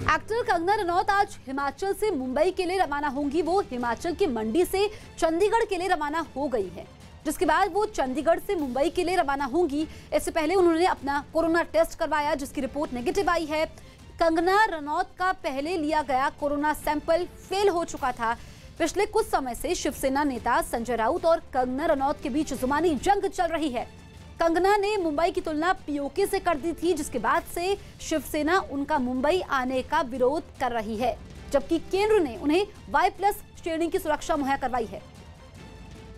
Actor Kangana Ranaut आज हिमाचल से मुंबई के लिए रवाना होंगी। वो हिमाचल की मंडी से चंडीगढ़ के लिए रवाना हो गई है, जिसके बाद वो चंडीगढ़ से मुंबई के लिए रवाना होंगी। इससे पहले उन्होंने अपना कोरोना टेस्ट करवाया, जिसकी रिपोर्ट नेगेटिव आई है। कंगना रनौत का पहले लिया गया कोरोना सैंपल फेल हो चुका था। पिछले कुछ समय से शिवसेना नेता संजय राउत और कंगना रनौत के बीच जुबानी जंग चल रही है। कंगना ने मुंबई की तुलना पीओके से कर दी थी, जिसके बाद से शिवसेना उनका मुंबई आने का विरोध कर रही है, जबकि केंद्र ने उन्हें Y+ श्रेणी की सुरक्षा मुहैया करवाई है।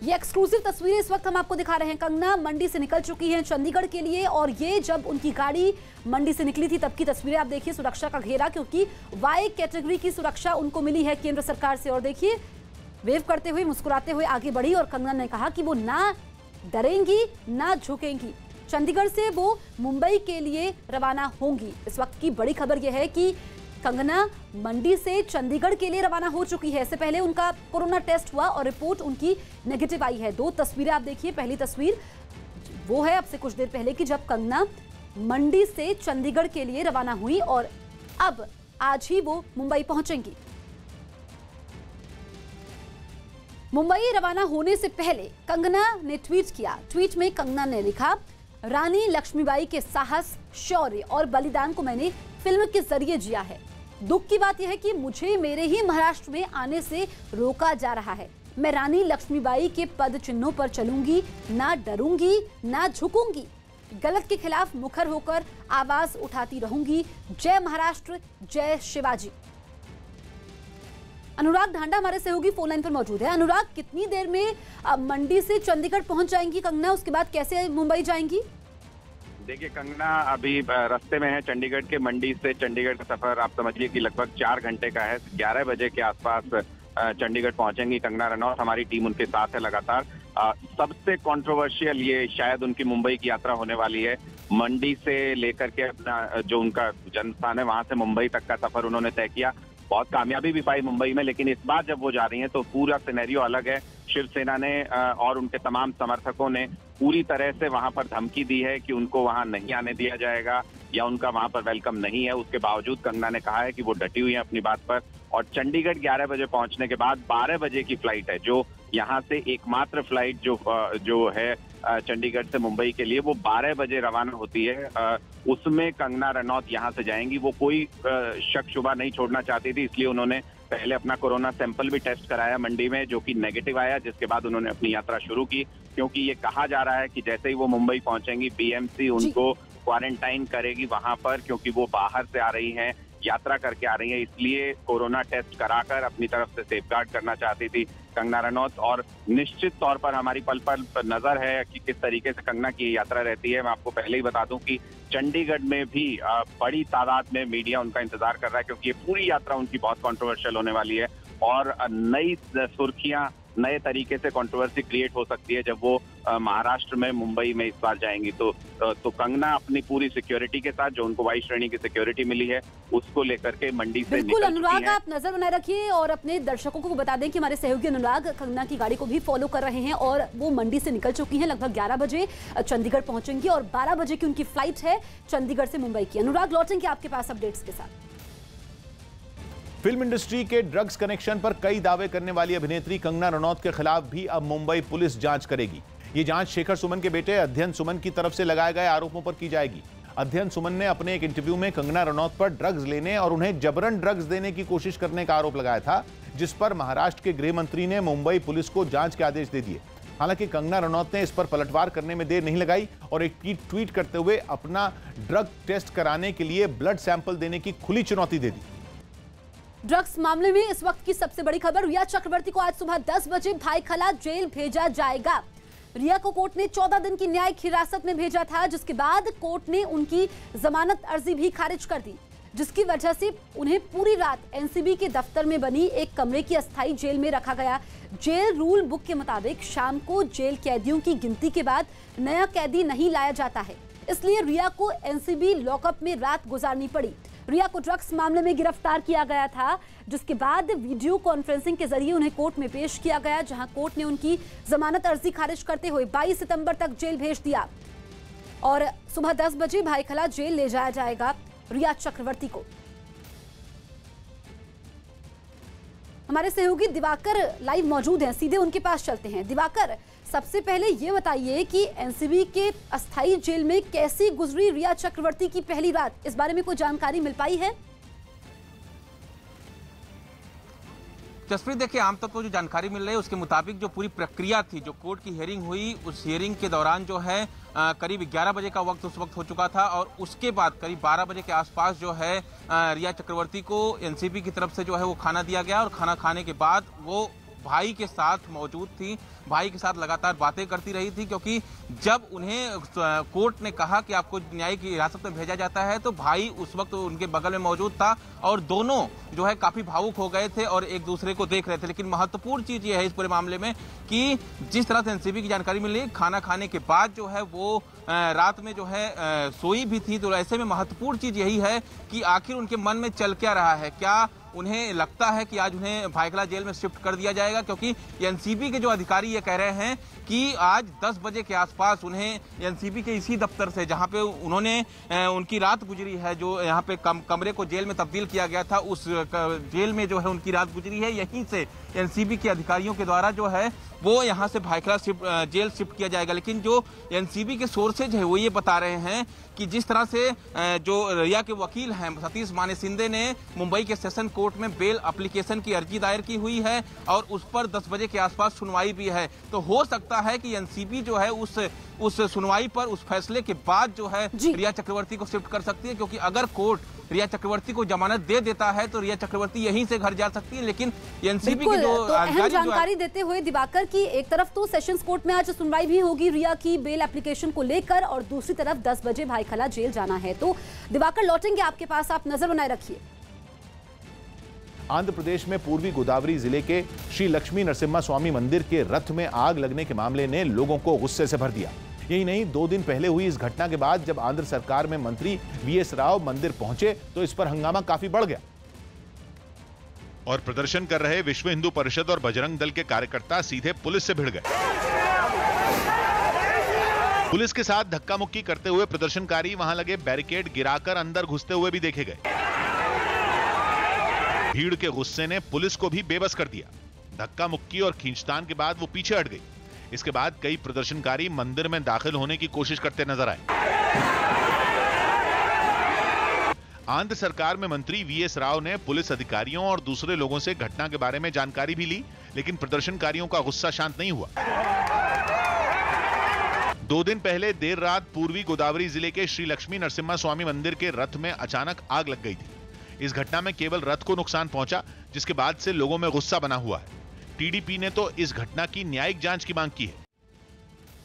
ये एक्सक्लूसिव तस्वीरें इस वक्त हम आपको दिखा रहे हैं। कंगना मंडी से निकल चुकी हैं चंडीगढ़ के लिए, और ये जब उनकी गाड़ी मंडी से निकली थी तब की तस्वीरें आप देखिए। सुरक्षा का घेरा, क्योंकि Y कैटेगरी की सुरक्षा उनको मिली है केंद्र सरकार से। और देखिए, वेव करते हुए मुस्कुराते हुए आगे बढ़ी और कंगना ने कहा कि वो ना डरेंगी ना झुकेंगी। चंडीगढ़ से वो मुंबई के लिए रवाना होंगी। इस वक्त की बड़ी खबर यह है कि कंगना मंडी से चंडीगढ़ के लिए रवाना हो चुकी है। इससे पहले उनका कोरोना टेस्ट हुआ और रिपोर्ट उनकी नेगेटिव आई है। दो तस्वीरें आप देखिए। पहली तस्वीर वो है अब से कुछ देर पहले की, जब कंगना मंडी से चंडीगढ़ के लिए रवाना हुई और अब आज ही वो मुंबई पहुंचेंगी। मुंबई रवाना होने से पहले कंगना ने ट्वीट किया। ट्वीट में कंगना ने लिखा, रानी लक्ष्मीबाई के साहस, शौर्य और बलिदान को मैंने फिल्म के जरिए जिया है। दुख की बात यह है कि मुझे मेरे ही महाराष्ट्र में आने से रोका जा रहा है। मैं रानी लक्ष्मीबाई के पद चिन्हों पर चलूंगी, ना डरूंगी ना झुकूंगी। गलत के खिलाफ मुखर होकर आवाज उठाती रहूंगी। जय महाराष्ट्र, जय शिवाजी। अनुराग ढांडा हमारे सहयोगी फोन लाइन पर मौजूद है। अनुराग, कितनी देर में मंडी से चंडीगढ़ पहुंच जाएंगी कंगना? उसके बाद कैसे मुंबई जाएंगी? देखिए, कंगना अभी रास्ते में है। चंडीगढ़ के मंडी से चंडीगढ़ का सफर आप समझिए कि लगभग 4 घंटे का है। 11 बजे के आसपास चंडीगढ़ पहुंचेंगी कंगना रनौत। हमारी टीम उनके साथ है लगातार। सबसे कंट्रोवर्शियल ये शायद उनकी मुंबई की यात्रा होने वाली है। मंडी से लेकर के अपना जो उनका जन्म स्थान है वहां से मुंबई तक का सफर उन्होंने तय किया। बहुत कामयाबी भी पाई मुंबई में, लेकिन इस बार जब वो जा रही हैं तो पूरा सिनेरियो अलग है। शिवसेना ने और उनके तमाम समर्थकों ने पूरी तरह से वहां पर धमकी दी है कि उनको वहां नहीं आने दिया जाएगा या उनका वहां पर वेलकम नहीं है। उसके बावजूद कंगना ने कहा है कि वो डटी हुई है अपनी बात पर। और चंडीगढ़ 11 बजे पहुंचने के बाद 12 बजे की फ्लाइट है, जो यहाँ से एकमात्र फ्लाइट जो है चंडीगढ़ से मुंबई के लिए, वो 12 बजे रवाना होती है। उसमें कंगना रनौत यहाँ से जाएंगी। वो कोई शक शुबा नहीं छोड़ना चाहती थी, इसलिए उन्होंने पहले अपना कोरोना सैंपल भी टेस्ट कराया मंडी में, जो कि नेगेटिव आया, जिसके बाद उन्होंने अपनी यात्रा शुरू की। क्योंकि ये कहा जा रहा है कि जैसे ही वो मुंबई पहुंचेंगी बीएमसी उनको क्वारंटाइन करेगी वहां पर, क्योंकि वो बाहर से आ रही हैं, यात्रा करके आ रही है। इसलिए कोरोना टेस्ट कराकर अपनी तरफ से सेफगार्ड करना चाहती थी कंगना रनौत। और निश्चित तौर पर हमारी पल पल पर नजर है कि किस तरीके से कंगना की यात्रा रहती है। मैं आपको पहले ही बता दूं कि चंडीगढ़ में भी बड़ी तादाद में मीडिया उनका इंतजार कर रहा है, क्योंकि ये पूरी यात्रा उनकी बहुत कंट्रोवर्शियल होने वाली है और नई सुर्खियां, नए तरीके से कंट्रोवर्सी क्रिएट हो सकती है जब वो महाराष्ट्र में मुंबई में इस बार जाएंगी। तो कंगना अपनी पूरी सिक्योरिटी के साथ, जो उनको Y श्रेणी की सिक्योरिटी मिली है, उसको लेकर के मंडी से बिल्कुल अनुराग, आप नजर बनाए रखिए और अपने दर्शकों को बता दें कि हमारे सहयोगी अनुराग कंगना की गाड़ी को भी फॉलो कर रहे हैं और वो मंडी से निकल चुकी हैं। लगभग 11 बजे चंडीगढ़ पहुंचेंगी और 12 बजे की उनकी फ्लाइट है चंडीगढ़ से मुंबई की। अनुराग, लौटेंगे आपके पास अपडेट्स के साथ। फिल्म इंडस्ट्री के ड्रग्स कनेक्शन पर कई दावे करने वाली अभिनेत्री कंगना रनौत के खिलाफ भी अब मुंबई पुलिस जांच करेगी। ये जांच शेखर सुमन के बेटे अध्ययन सुमन की तरफ से लगाए गए आरोपों पर की जाएगी। अध्ययन सुमन ने अपने एक इंटरव्यू में कंगना रनौत पर ड्रग्स लेने और उन्हें जबरन ड्रग्स देने की कोशिश करने का आरोप लगाया था, जिस पर महाराष्ट्र के गृह मंत्री ने मुंबई पुलिस को जांच के आदेश दे दिए। हालांकि कंगना रनौत ने इस पर पलटवार करने में देर नहीं लगाई और एक ट्वीट करते हुए अपना ड्रग टेस्ट कराने के लिए ब्लड सैंपल देने की खुली चुनौती दे दी। ड्रग्स मामले में इस वक्त की सबसे बड़ी खबर, रिया चक्रवर्ती को आज सुबह 10 बजे भाईखला जेल भेजा जाएगा। रिया को कोर्ट ने 14 दिन की न्यायिक हिरासत में भेजा था, जिसके बाद कोर्ट ने उनकी जमानत अर्जी भी खारिज कर दी, जिसकी वजह से उन्हें पूरी रात एनसीबी के दफ्तर में बनी एक कमरे की अस्थायी जेल में रखा गया। जेल रूल बुक के मुताबिक शाम को जेल कैदियों की गिनती के बाद नया कैदी नहीं लाया जाता है, इसलिए रिया को एनसीबी लॉकअप में रात गुजारनी पड़ी। रिया को ड्रग्स मामले में गिरफ्तार किया गया था, जिसके बाद वीडियो कॉन्फ्रेंसिंग के जरिए उन्हें कोर्ट में पेश किया गया, जहां कोर्ट ने उनकी जमानत अर्जी खारिज करते हुए 22 सितंबर तक जेल भेज दिया और सुबह 10 बजे भाईखला जेल ले जाया जाएगा रिया चक्रवर्ती को। हमारे सहयोगी दिवाकर लाइव मौजूद हैं, सीधे उनके पास चलते हैं। दिवाकर, सबसे पहले ये बताइए कि एनसीबी के अस्थायी जेल में कैसी गुजरी रिया चक्रवर्ती की पहली रात, इस बारे में कोई जानकारी मिल पाई है? जसप्रीत, देखिए, आमतौर पर जो जानकारी मिल रही है उसके मुताबिक जो पूरी प्रक्रिया थी, जो कोर्ट की हियरिंग हुई, उस हियरिंग के दौरान जो है करीब 11 बजे का वक्त उस वक्त हो चुका था और उसके बाद करीब 12 बजे के आसपास जो है रिया चक्रवर्ती को एनसीबी की तरफ से जो है वो खाना दिया गया और खाना खाने के बाद वो भाई के साथ मौजूद थी, भाई के साथ लगातार बातें करती रही थी, क्योंकि जब उन्हें कोर्ट ने कहा कि आपको न्यायिक हिरासत में भेजा जाता है तो भाई उस वक्त उनके बगल में मौजूद था और दोनों जो है काफी भावुक हो गए थे और एक दूसरे को देख रहे थे। लेकिन महत्वपूर्ण चीज ये है इस पूरे मामले में कि जिस तरह से एनसीबी की जानकारी मिली, खाना खाने के बाद जो है वो रात में जो है सोई भी थी। तो ऐसे में महत्वपूर्ण चीज यही है कि आखिर उनके मन में चल क्या रहा है, क्या उन्हें लगता है कि आज उन्हें भायखला जेल में शिफ्ट कर दिया जाएगा, क्योंकि एनसीबी के जो अधिकारी ये कह रहे हैं कि आज 10 बजे के आसपास उन्हें एनसीबी के इसी दफ्तर से, जहां पे उन्होंने उनकी रात गुजरी है, जो यहां पे कमरे को जेल में तब्दील किया गया था, उस जेल में जो है उनकी रात गुजरी है, यहीं से एनसीबी के अधिकारियों के द्वारा जो है वो यहां से भायखला जेल शिफ्ट किया जाएगा। लेकिन जो एनसीबी के सोर्सेज है वो ये बता रहे हैं कि जिस तरह से जो रिया के वकील हैं सतीश माने शिंदे ने मुंबई के सेशन कोर्ट में बेल एप्लीकेशन की अर्जी दायर की हुई है और उस पर 10 बजे के आसपास सुनवाई भी है। तो हो सकता है कि एनसीबी जो है उस सुनवाई पर, उस फैसले के बाद जो है रिया चक्रवर्ती को शिफ्ट कर सकती है, क्योंकि अगर कोर्ट रिया चक्रवर्ती को जमानत दे देता है तो रिया चक्रवर्ती यहीं से घर जा सकती है। लेकिन एनसीबी की जो अहम जानकारी देते हुए दिवाकर की एक तरफ तो सेशंस कोर्ट में आज सुनवाई भी होगी रिया की बेल एप्लीकेशन को लेकर और दूसरी तरफ 10 बजे भायखला जेल जाना है। तो दिवाकर लौटेंगे आपके पास, आप नजर बनाए रखिए। आंध्र प्रदेश में पूर्वी गोदावरी जिले के श्री लक्ष्मी नरसिम्हा स्वामी मंदिर के रथ में आग लगने के मामले ने लोगों को गुस्से से भर दिया। यही नहीं, 2 दिन पहले हुई इस घटना के बाद जब आंध्र सरकार में मंत्री वीएस राव मंदिर पहुंचे तो इस पर हंगामा काफी बढ़ गया और प्रदर्शन कर रहे विश्व हिंदू परिषद और बजरंग दल के कार्यकर्ता सीधे पुलिस से भिड़ गए। पुलिस के साथ धक्का मुक्की करते हुए प्रदर्शनकारी वहां लगे बैरिकेड गिराकर अंदर घुसते हुए भी देखे गए। भीड़ के गुस्से ने पुलिस को भी बेबस कर दिया। धक्का मुक्की और खींचतान के बाद वो पीछे हट गई। इसके बाद कई प्रदर्शनकारी मंदिर में दाखिल होने की कोशिश करते नजर आए। आंध्र सरकार में मंत्री वीएस राव ने पुलिस अधिकारियों और दूसरे लोगों से घटना के बारे में जानकारी भी ली, लेकिन प्रदर्शनकारियों का गुस्सा शांत नहीं हुआ। 2 दिन पहले देर रात पूर्वी गोदावरी जिले के श्री लक्ष्मी नरसिम्हा स्वामी मंदिर के रथ में अचानक आग लग गई थी। इस घटना में केवल रथ को नुकसान पहुंचा, जिसके बाद से लोगों में गुस्सा बना हुआ है। टीडीपी ने तो इस घटना की न्यायिक जांच की मांग की है।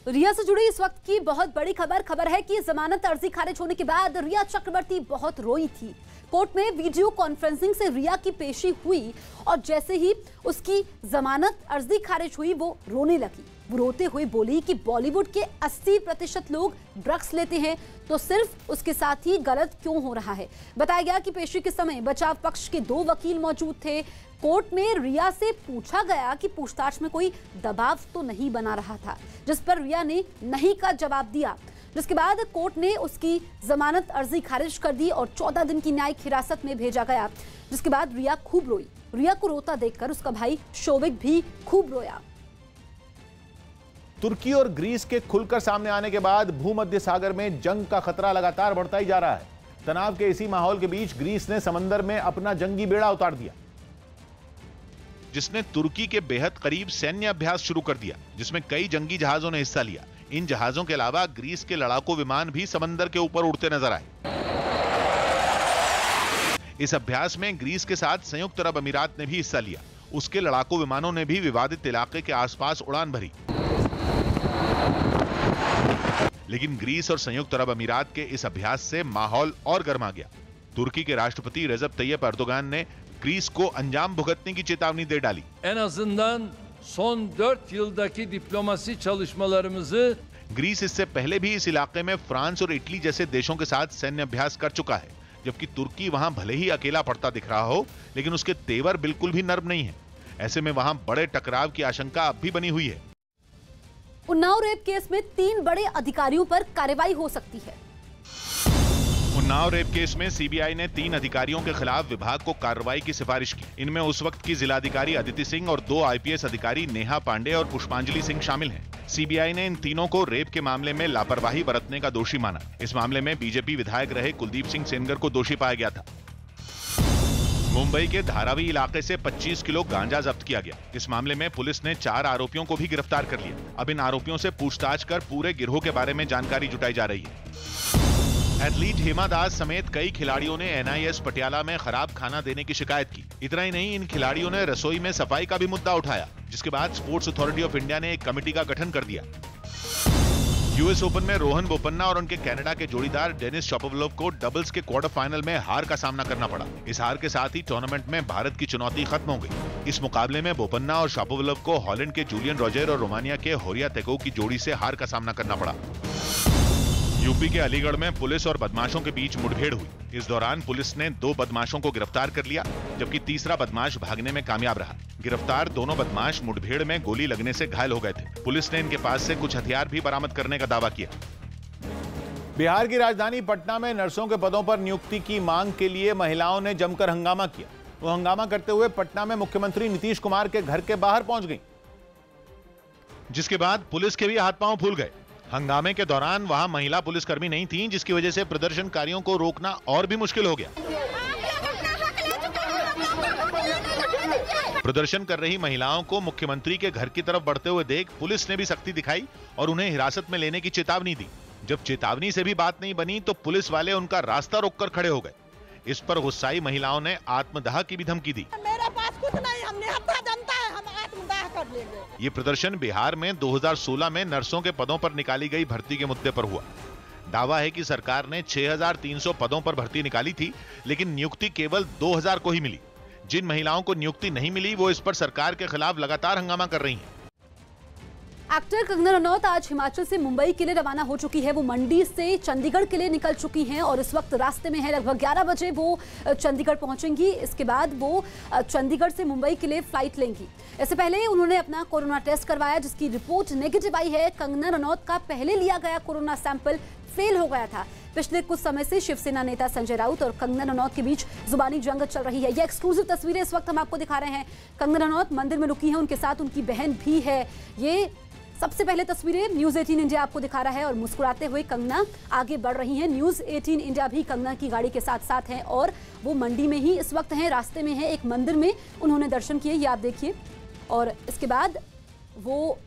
रिया से जुड़ी इस वक्त की बहुत बड़ी खबर है कि जमानत अर्जी खारिज होने के बाद रिया चक्रवर्ती बहुत रोई थी। कोर्ट में वीडियो कॉन्फ्रेंसिंग से रिया की पेशी हुई और जैसे ही उसकी जमानत अर्जी खारिज हुई वो रोने लगी। वो रोते हुए बोली कि बॉलीवुड के 80% लोग ड्रग्स लेते हैं तो सिर्फ उसके साथ ही गलत क्यों हो रहा है। बताया गया कि पेशी के समय बचाव पक्ष के 2 वकील मौजूद थे। कोर्ट में रिया से पूछा गया कि पूछताछ में कोई दबाव तो नहीं बना रहा था, जिस पर रिया ने नहीं का जवाब दिया, जिसके बाद कोर्ट ने उसकी जमानत अर्जी खारिज कर दी और 14 दिन की न्यायिक हिरासत में भेजा गया। जिसके बाद रिया खूब रोई। रिया को रोता देखकर उसका भाई शोविक भी खूब रोया। तुर्की और ग्रीस के खुलकर सामने आने के बाद भूमध्य सागर में जंग का खतरा लगातार बढ़ता ही जा रहा है। तनाव के इसी माहौल के बीच ग्रीस ने समंदर में अपना जंगी बेड़ा उतार दिया, जिसने तुर्की के बेहद करीब सैन्य अभ्यास शुरू कर दिया, जिसमें कई जंगी जहाजों ने हिस्सा लिया। इन जहाजों के अलावा ग्रीस के लड़ाकू विमान भी समंदर के ऊपर उड़ते नजर आए। इस अभ्यास में ग्रीस के साथ संयुक्त अरब अमीरात ने भी हिस्सा लिया। उसके लड़ाकू विमानों ने भी विवादित इलाके के आसपास उड़ान भरी। लेकिन ग्रीस और संयुक्त अरब अमीरात के इस अभ्यास से माहौल और गर्मा गया। तुर्की के राष्ट्रपति रेजब तैयब एर्दोगान ने ग्रीस को अंजाम भुगतने की चेतावनी दे डाली। En azından son 4 yıldaki diplomasi çalışmalarımızı Greece इससे पहले भी इस इलाके में फ्रांस और इटली जैसे देशों के साथ सैन्य अभ्यास कर चुका है, जबकि तुर्की वहां भले ही अकेला पड़ता दिख रहा हो, लेकिन उसके तेवर बिल्कुल भी नर्म नहीं है। ऐसे में वहां बड़े टकराव की आशंका अब भी बनी हुई है। उन्नाव रेप केस में 3 बड़े अधिकारियों पर कार्रवाई हो सकती है। उन्नाव रेप केस में सीबीआई ने 3 अधिकारियों के खिलाफ विभाग को कार्रवाई की सिफारिश की। इनमें उस वक्त की जिलाधिकारी अदिति सिंह और 2 आईपीएस अधिकारी नेहा पांडे और पुष्पांजलि सिंह शामिल हैं। सीबीआई ने इन तीनों को रेप के मामले में लापरवाही बरतने का दोषी माना। इस मामले में बीजेपी विधायक रहे कुलदीप सिंह सेनगर को दोषी पाया गया था। मुंबई के धारावी इलाके से 25 किलो गांजा जब्त किया गया। इस मामले में पुलिस ने 4 आरोपियों को भी गिरफ्तार कर लिया। अब इन आरोपियों से पूछताछ कर पूरे गिरोह के बारे में जानकारी जुटाई जा रही है। एथलीट हिमा दास समेत कई खिलाड़ियों ने एनआईएस पटियाला में खराब खाना देने की शिकायत की। इतना ही नहीं, इन खिलाड़ियों ने रसोई में सफाई का भी मुद्दा उठाया, जिसके बाद स्पोर्ट्स अथॉरिटी ऑफ इंडिया ने एक कमेटी का गठन कर दिया। यूएस ओपन में रोहन बोपन्ना और उनके कनाडा के जोड़ीदार डेनिस शापोवालोव को डबल्स के क्वार्टर फाइनल में हार का सामना करना पड़ा। इस हार के साथ ही टूर्नामेंट में भारत की चुनौती खत्म हो गई। इस मुकाबले में बोपन्ना और शापोवालोव को हॉलैंड के जूलियन रॉजर और रोमानिया के होरिया तेगो की जोड़ी से हार का सामना करना पड़ा। यूपी के अलीगढ़ में पुलिस और बदमाशों के बीच मुठभेड़ हुई। इस दौरान पुलिस ने 2 बदमाशों को गिरफ्तार कर लिया, जबकि तीसरा बदमाश भागने में कामयाब रहा। गिरफ्तार दोनों बदमाश मुठभेड़ में गोली लगने से घायल हो गए थे। पुलिस ने इनके पास से कुछ हथियार भी बरामद करने का दावा किया। बिहार की राजधानी पटना में नर्सों के पदों पर नियुक्ति की मांग के लिए महिलाओं ने जमकर हंगामा किया। वो हंगामा करते हुए पटना में मुख्यमंत्री नीतीश कुमार के घर के बाहर पहुंच गई, जिसके बाद पुलिस के भी हाथ पांव फूल गए। हंगामे के दौरान वहां महिला पुलिसकर्मी नहीं थीं, जिसकी वजह से प्रदर्शनकारियों को रोकना और भी मुश्किल हो गया। प्रदर्शन कर रही महिलाओं को मुख्यमंत्री के घर की तरफ बढ़ते हुए देख पुलिस ने भी सख्ती दिखाई और उन्हें हिरासत में लेने की चेतावनी दी। जब चेतावनी से भी बात नहीं बनी तो पुलिस वाले उनका रास्ता रोककर खड़े हो गए। इस पर गुस्साई महिलाओं ने आत्मदाह की भी धमकी दी। मेरे पास कुछ नहीं, हमने हत्या जनता है, हम आत्मदाह कर लेंगे। ये प्रदर्शन बिहार में 2016 में नर्सों के पदों पर निकाली गई भर्ती के मुद्दे पर हुआ। दावा है कि सरकार ने 6300 पदों पर भर्ती निकाली थी, लेकिन नियुक्ति केवल 2000 को ही मिली। जिन महिलाओं को नियुक्ति नहीं मिली वो इस पर सरकार के खिलाफ लगातार हंगामा कर रही हैं। एक्टर कंगना रनौत आज हिमाचल से मुंबई के लिए रवाना हो चुकी है। वो मंडी से चंडीगढ़ के लिए निकल चुकी हैं और इस वक्त रास्ते में है। लगभग 11 बजे वो चंडीगढ़ पहुंचेंगी। इसके बाद वो चंडीगढ़ से मुंबई के लिए फ्लाइट लेंगी। इससे पहले उन्होंने अपना कोरोना टेस्ट करवाया, जिसकी रिपोर्ट नेगेटिव आई है। कंगना रनौत का पहले लिया गया कोरोना सैंपल फेल हो गया था। पिछले कुछ समय से शिवसेना नेता संजय राउत और कंगना रनौत के बीच जुबानी जंग चल रही है। ये एक्सक्लूसिव तस्वीरें इस वक्त हम आपको दिखा रहे हैं। कंगना रनौत मंदिर में रुकी हैं, उनके साथ उनकी बहन भी है। ये सबसे पहले तस्वीरें न्यूज 18 इंडिया आपको दिखा रहा है और मुस्कुराते हुए कंगना आगे बढ़ रही हैं। न्यूज 18 इंडिया भी कंगना की गाड़ी के साथ साथ है और वो मंडी में ही इस वक्त हैं, रास्ते में है। एक मंदिर में उन्होंने दर्शन किए, ये आप देखिए, और इसके बाद वो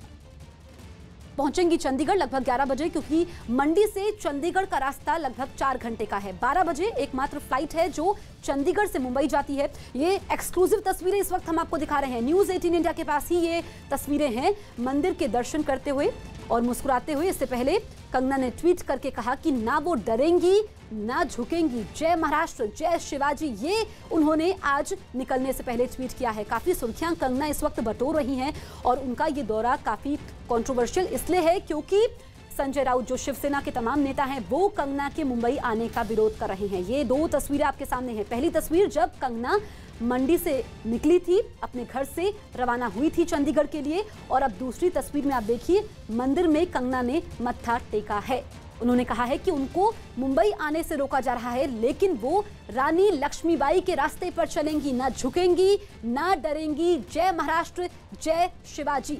पहुंचेंगी चंडीगढ़ लगभग 11 बजे, क्योंकि मंडी से चंडीगढ़ का रास्ता लगभग 4 घंटे का है। 12 बजे एकमात्र फ्लाइट है जो चंडीगढ़ से मुंबई जाती है। ये एक्सक्लूसिव तस्वीरें इस वक्त हम आपको दिखा रहे हैं। न्यूज 18 इंडिया के पास ही ये तस्वीरें हैं, मंदिर के दर्शन करते हुए और मुस्कुराते हुए। इससे पहले कंगना ने ट्वीट करके कहा कि ना वो डरेंगी ना झुकेंगी, जय महाराष्ट्र, जय शिवाजी। ये उन्होंने आज निकलने से पहले ट्वीट किया है। काफी सुर्खियां कंगना इस वक्त बटोर रही हैं और उनका ये दौरा काफी कंट्रोवर्शियल इसलिए है क्योंकि संजय राउत जो शिवसेना के तमाम नेता हैं वो कंगना के मुंबई आने का विरोध कर रहे हैं। ये 2 तस्वीरें आपके सामने हैं। पहली तस्वीर जब कंगना मंडी से निकली थी, अपने घर से रवाना हुई थी चंडीगढ़ के लिए, और अब दूसरी तस्वीर में आप देखिए मंदिर में कंगना ने मत्था टेका है। उन्होंने कहा है कि उनको मुंबई आने से रोका जा रहा है, लेकिन वो रानी लक्ष्मीबाई के रास्ते पर चलेंगी, ना झुकेंगी ना डरेंगी। जय महाराष्ट्र, जय शिवाजी,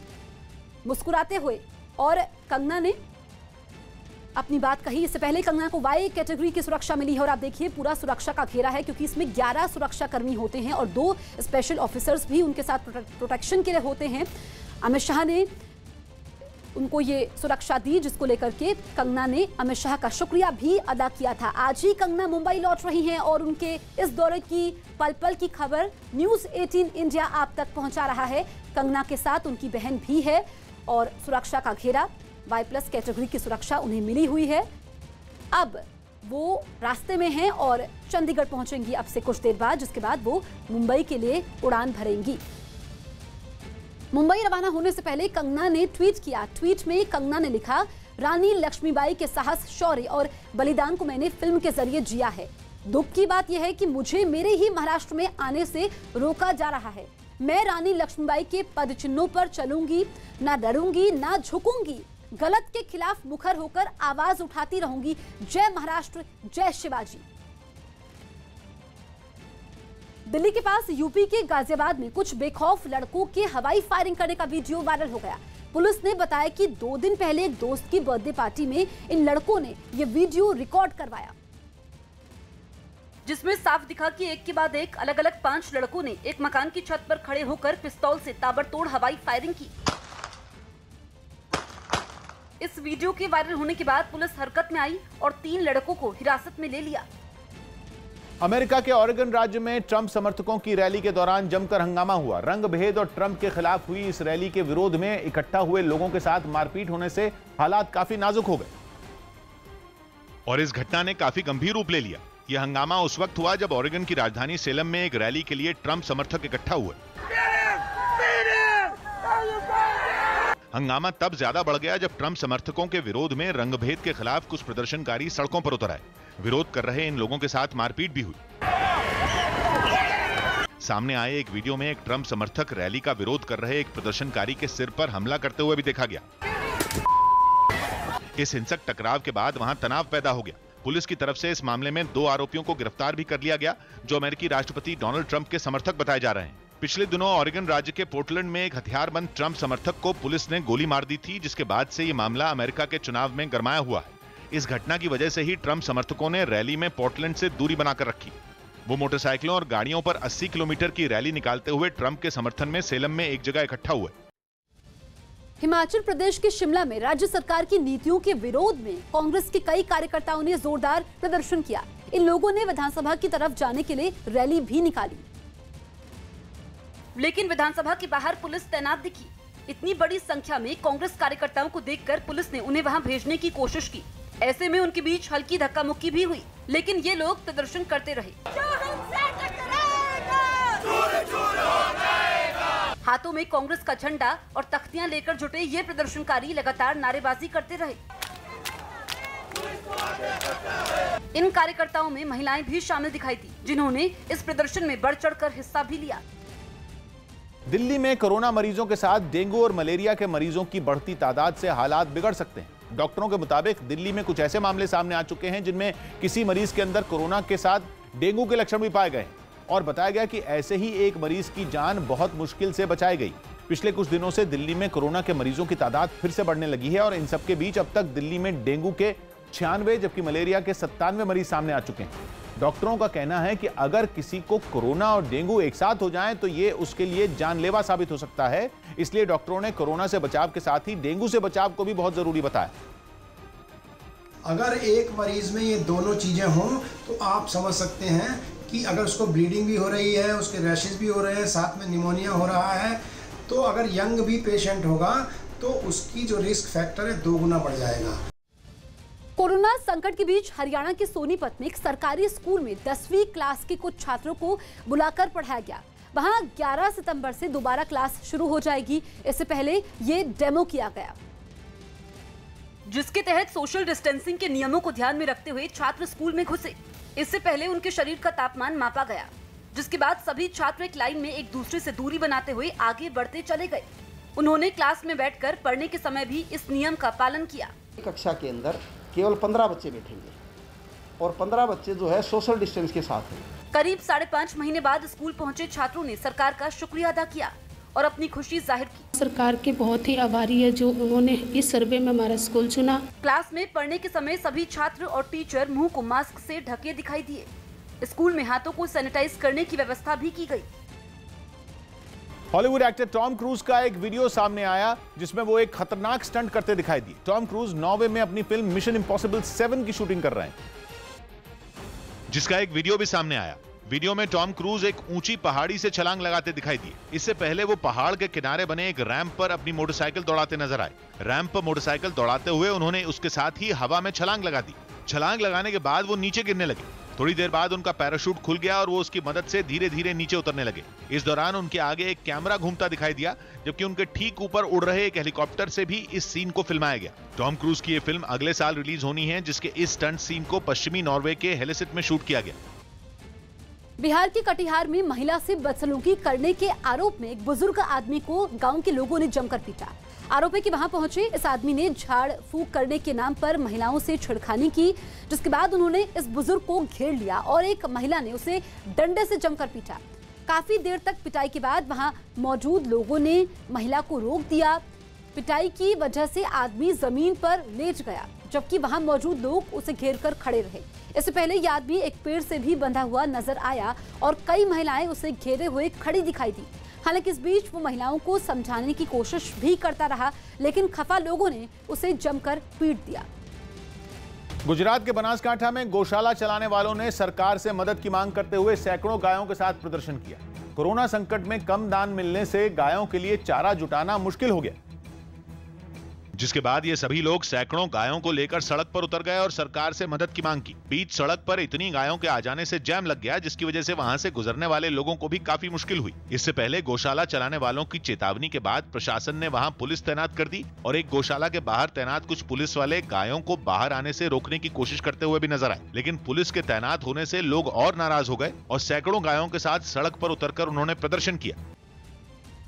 मुस्कुराते हुए और कंगना ने अपनी बात कही। इससे पहले कंगना को वाई कैटेगरी की सुरक्षा मिली है और आप देखिए पूरा सुरक्षा का घेरा है, क्योंकि इसमें 11 सुरक्षा कर्मी होते हैं और 2 स्पेशल ऑफिसर्स भी उनके साथ प्रोटेक्शन के लिए होते हैं। अमित शाह ने उनको ये सुरक्षा दी, जिसको लेकर के कंगना ने अमित शाह का शुक्रिया भी अदा किया था। आज ही कंगना मुंबई लौट रही हैं और उनके इस दौरे की पल पल की खबर न्यूज 18 इंडिया आप तक पहुंचा रहा है। कंगना के साथ उनकी बहन भी है और सुरक्षा का घेरा, Y+ कैटेगरी की सुरक्षा उन्हें मिली हुई है। अब वो रास्ते में हैं और चंडीगढ़ पहुंचेंगी अब से कुछ देर बाद, जिसके बाद वो मुंबई के लिए उड़ान भरेंगी। मुंबई रवाना होने से पहले कंगना ने ट्वीट किया। ट्वीट में कंगना ने लिखा, रानी लक्ष्मीबाई के साहस, शौर्य और बलिदान को मैंने फिल्म के जरिए जिया है। दुख की बात यह है कि मुझे मेरे ही महाराष्ट्र में आने से रोका जा रहा है। मैं रानी लक्ष्मीबाई के पद चिन्हों पर चलूंगी, ना डरूंगी ना झुकूंगी। गलत के खिलाफ मुखर होकर आवाज उठाती रहूंगी। जय महाराष्ट्र, जय शिवाजी। दिल्ली के पास यूपी के गाजियाबाद में कुछ बेखौफ लड़कों के हवाई फायरिंग करने का वीडियो वायरल हो गया। पुलिस ने बताया कि 2 दिन पहले एक दोस्त की बर्थडे पार्टी में इन लड़कों ने यह वीडियो रिकॉर्ड करवाया, जिसमें साफ दिखा कि एक के बाद एक अलग अलग 5 लड़कों ने एक मकान की छत पर खड़े होकर पिस्तौल से ताबड़तोड़ हवाई फायरिंग की। इस वीडियो के वायरल होने के बाद पुलिस हरकत में आई और 3 लड़कों को हिरासत में ले लिया। अमेरिका के ऑरेगन राज्य में ट्रंप समर्थकों की रैली के दौरान जमकर हंगामा हुआ। रंग भेद और ट्रंप के खिलाफ हुई इस रैली के विरोध में इकट्ठा हुए लोगों के साथ मारपीट होने से हालात काफी नाजुक हो गए और इस घटना ने काफी गंभीर रूप ले लिया। यह हंगामा उस वक्त हुआ जब ऑरेगन की राजधानी सेलम में एक रैली के लिए ट्रंप समर्थक इकट्ठा हुए। हंगामा तब ज्यादा बढ़ गया जब ट्रंप समर्थकों के विरोध में रंगभेद के खिलाफ कुछ प्रदर्शनकारी सड़कों पर उतर आए। विरोध कर रहे इन लोगों के साथ मारपीट भी हुई। सामने आए एक वीडियो में एक ट्रंप समर्थक रैली का विरोध कर रहे एक प्रदर्शनकारी के सिर पर हमला करते हुए भी देखा गया। इस हिंसक टकराव के बाद वहां तनाव पैदा हो गया। पुलिस की तरफ से इस मामले में 2 आरोपियों को गिरफ्तार भी कर लिया गया, जो अमेरिकी राष्ट्रपति डोनाल्ड ट्रंप के समर्थक बताए जा रहे हैं। पिछले दिनों ऑरेगन राज्य के पोर्टलैंड में एक हथियारबंद ट्रंप समर्थक को पुलिस ने गोली मार दी थी, जिसके बाद से ये मामला अमेरिका के चुनाव में गरमाया हुआ है। इस घटना की वजह से ही ट्रंप समर्थकों ने रैली में पोर्टलैंड से दूरी बनाकर रखी। वो मोटरसाइकिलों और गाड़ियों पर 80 किलोमीटर की रैली निकालते हुए ट्रंप के समर्थन में सेलम में एक जगह इकट्ठा हुए। हिमाचल प्रदेश के शिमला में राज्य सरकार की नीतियों के विरोध में कांग्रेस के कई कार्यकर्ताओं ने जोरदार प्रदर्शन किया। इन लोगों ने विधानसभा की तरफ जाने के लिए रैली भी निकाली, लेकिन विधानसभा के बाहर पुलिस तैनात दिखी। इतनी बड़ी संख्या में कांग्रेस कार्यकर्ताओं को देखकर पुलिस ने उन्हें वहां भेजने की कोशिश की। ऐसे में उनके बीच हल्की धक्का मुक्की भी हुई, लेकिन ये लोग प्रदर्शन करते रहे। हाथों में कांग्रेस का झंडा और तख्तियां लेकर जुटे ये प्रदर्शनकारी लगातार नारेबाजी करते रहे। इन कार्यकर्ताओं में महिलाएं भी शामिल दिखाई थी, जिन्होंने इस प्रदर्शन में बढ़ चढ़कर हिस्सा भी लिया। दिल्ली में कोरोना मरीजों के साथ डेंगू और मलेरिया के मरीजों की बढ़ती तादाद से हालात बिगड़ सकते हैं। डॉक्टरों के मुताबिक दिल्ली में कुछ ऐसे मामले सामने आ चुके हैं जिनमें किसी मरीज के अंदर कोरोना के साथ डेंगू के लक्षण भी पाए गए और बताया गया कि ऐसे ही एक मरीज की जान बहुत मुश्किल से बचाई गई। पिछले कुछ दिनों से दिल्ली में कोरोना के मरीजों की तादाद फिर से बढ़ने लगी है और इन सबके बीच अब तक दिल्ली में डेंगू के 96 जबकि मलेरिया के 97 मरीज सामने आ चुके हैं। डॉक्टरों का कहना है कि अगर किसी को कोरोना और डेंगू एक साथ हो जाए तो ये उसके लिए जानलेवा साबित हो सकता है। इसलिए डॉक्टरों ने कोरोना से बचाव के साथ ही डेंगू से बचाव को भी बहुत जरूरी बताया। अगर एक मरीज में ये दोनों चीजें हों तो आप समझ सकते हैं कि अगर उसको ब्लीडिंग भी हो रही है, उसके रैशेस भी हो रहे हैं, साथ में निमोनिया हो रहा है, तो अगर यंग भी पेशेंट होगा तो उसकी जो रिस्क फैक्टर है 2 गुना बढ़ जाएगा। कोरोना संकट के बीच हरियाणा के सोनीपत में एक सरकारी स्कूल में 10वीं क्लास के कुछ छात्रों को बुलाकर पढ़ाया गया। वहां 11 सितंबर से दोबारा क्लास शुरू हो जाएगी। इससे पहले ये डेमो किया गया, जिसके तहत सोशल डिस्टेंसिंग के नियमों को ध्यान में रखते हुए छात्र स्कूल में घुसे। इससे पहले उनके शरीर का तापमान मापा गया, जिसके बाद सभी छात्र एक लाइन में एक दूसरे से दूरी बनाते हुए आगे बढ़ते चले गए। उन्होंने क्लास में बैठकर पढ़ने के समय भी इस नियम का पालन किया। कक्षा के अंदर केवल 15 बच्चे बैठेंगे और 15 बच्चे जो है सोशल डिस्टेंस के साथ हैं। करीब 5.5 महीने बाद स्कूल पहुंचे छात्रों ने सरकार का शुक्रिया अदा किया और अपनी खुशी जाहिर की। सरकार के बहुत ही आभारी है जो उन्होंने इस सर्वे में हमारा स्कूल चुना। क्लास में पढ़ने के समय सभी छात्र और टीचर मुंह को मास्क से ढके दिखाई दिए। स्कूल में हाथों को सैनिटाइज करने की व्यवस्था भी की गई। हॉलीवुड एक्टर टॉम क्रूज का एक वीडियो सामने आया जिसमें वो एक खतरनाक स्टंट करते दिखाई दिए। टॉम क्रूज नॉर्वे में अपनी फिल्म मिशन इम्पॉसिबल 7 की शूटिंग कर रहे हैं, जिसका एक वीडियो भी सामने आया। वीडियो में टॉम क्रूज एक ऊंची पहाड़ी से छलांग लगाते दिखाई दिए। इससे पहले वो पहाड़ के किनारे बने एक रैंप पर अपनी मोटरसाइकिल दौड़ाते नजर आए। रैंप पर मोटरसाइकिल दौड़ाते हुए उन्होंने उसके साथ ही हवा में छलांग लगा दी। छलांग लगाने के बाद वो नीचे गिरने लगे। थोड़ी देर बाद उनका पैराशूट खुल गया और वो उसकी मदद से धीरे धीरे नीचे उतरने लगे। इस दौरान उनके आगे एक कैमरा घूमता दिखाई दिया, जबकि उनके ठीक ऊपर उड़ रहे एक हेलीकॉप्टर से भी इस सीन को फिल्माया गया। टॉम क्रूज की ये फिल्म अगले साल रिलीज होनी है, जिसके इस स्टंट सीन को पश्चिमी नॉर्वे के हेलेसिट में शूट किया गया। बिहार के कटिहार में महिला से बदसलूकी करने के आरोप में एक बुजुर्ग आदमी को गांव के लोगों ने जमकर पीटा। आरोप है कि वहां पहुंचे इस आदमी ने झाड़ फूंक करने के नाम पर महिलाओं से छेड़खानी की, जिसके बाद उन्होंने इस बुजुर्ग को घेर लिया और एक महिला ने उसे डंडे से जमकर पीटा। काफी देर तक पिटाई के बाद वहां मौजूद लोगों ने महिला को रोक दिया। पिटाई की वजह से आदमी जमीन पर लेट गया, जबकि वहां मौजूद लोग उसे घेरकर खड़े रहे। इससे पहले यह आदमी एक पेड़ से भी बंधा हुआ नजर आया और कई महिलाएं उसे घेरे हुए खड़ी दिखाई दी। हालांकि इस बीच वो महिलाओं को समझाने की कोशिश भी करता रहा, लेकिन खफा लोगों ने उसे जमकर पीट दिया। गुजरात के बनासकांठा में गौशाला चलाने वालों ने सरकार से मदद की मांग करते हुए सैकड़ों गायों के साथ प्रदर्शन किया। कोरोना संकट में कम दान मिलने से गायों के लिए चारा जुटाना मुश्किल हो गया, जिसके बाद ये सभी लोग सैकड़ों गायों को लेकर सड़क पर उतर गए और सरकार से मदद की मांग की। बीच सड़क पर इतनी गायों के आ जाने से जैम लग गया, जिसकी वजह से वहां से गुजरने वाले लोगों को भी काफी मुश्किल हुई। इससे पहले गौशाला चलाने वालों की चेतावनी के बाद प्रशासन ने वहां पुलिस तैनात कर दी और एक गौशाला के बाहर तैनात कुछ पुलिस वाले गायों को बाहर आने से रोकने की कोशिश करते हुए भी नजर आए। लेकिन पुलिस के तैनात होने से लोग और नाराज हो गए और सैकड़ों गायों के साथ सड़क पर उतरकर उन्होंने प्रदर्शन किया।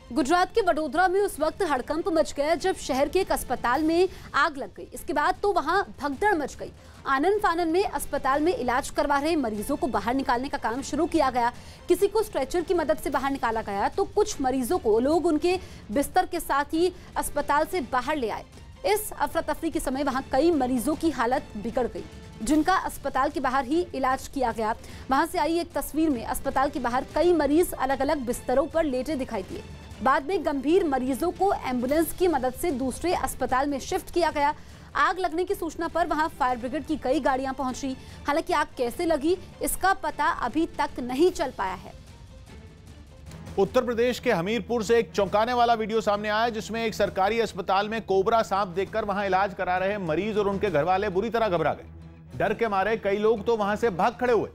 गुजरात के वडोदरा में उस वक्त हड़कंप मच गया जब शहर के एक अस्पताल में आग लग गई। इसके बाद तो वहां भगदड़ मच गई। आनन फानन में अस्पताल में इलाज करवा रहे मरीजों को बाहर निकालने का काम शुरू किया गया। किसी को स्ट्रेचर की मदद से बाहर निकाला गया तो कुछ मरीजों को लोग उनके बिस्तर के साथ ही अस्पताल से बाहर ले आए। इस अफरा तफरी के समय वहां कई मरीजों की हालत बिगड़ गई, जिनका अस्पताल के बाहर ही इलाज किया गया। वहां से आई एक तस्वीर में अस्पताल के बाहर कई मरीज अलग अलग बिस्तरों पर लेटे दिखाई दिए। बाद में गंभीर मरीजों को एम्बुलेंस की मदद से दूसरे अस्पताल में शिफ्ट किया गया। आग लगने की सूचना पर वहां फायर ब्रिगेड की कई गाड़ियां पहुंची। हालांकि आग कैसे लगी इसका पता अभी तक नहीं चल पाया है। उत्तर प्रदेश के हमीरपुर से एक चौंकाने वाला वीडियो सामने आया, जिसमें एक सरकारी अस्पताल में कोबरा सांप देखकर वहां इलाज करा रहे मरीज और उनके घर वाले बुरी तरह घबरा गए। डर के मारे कई लोग तो वहां से भाग खड़े हुए।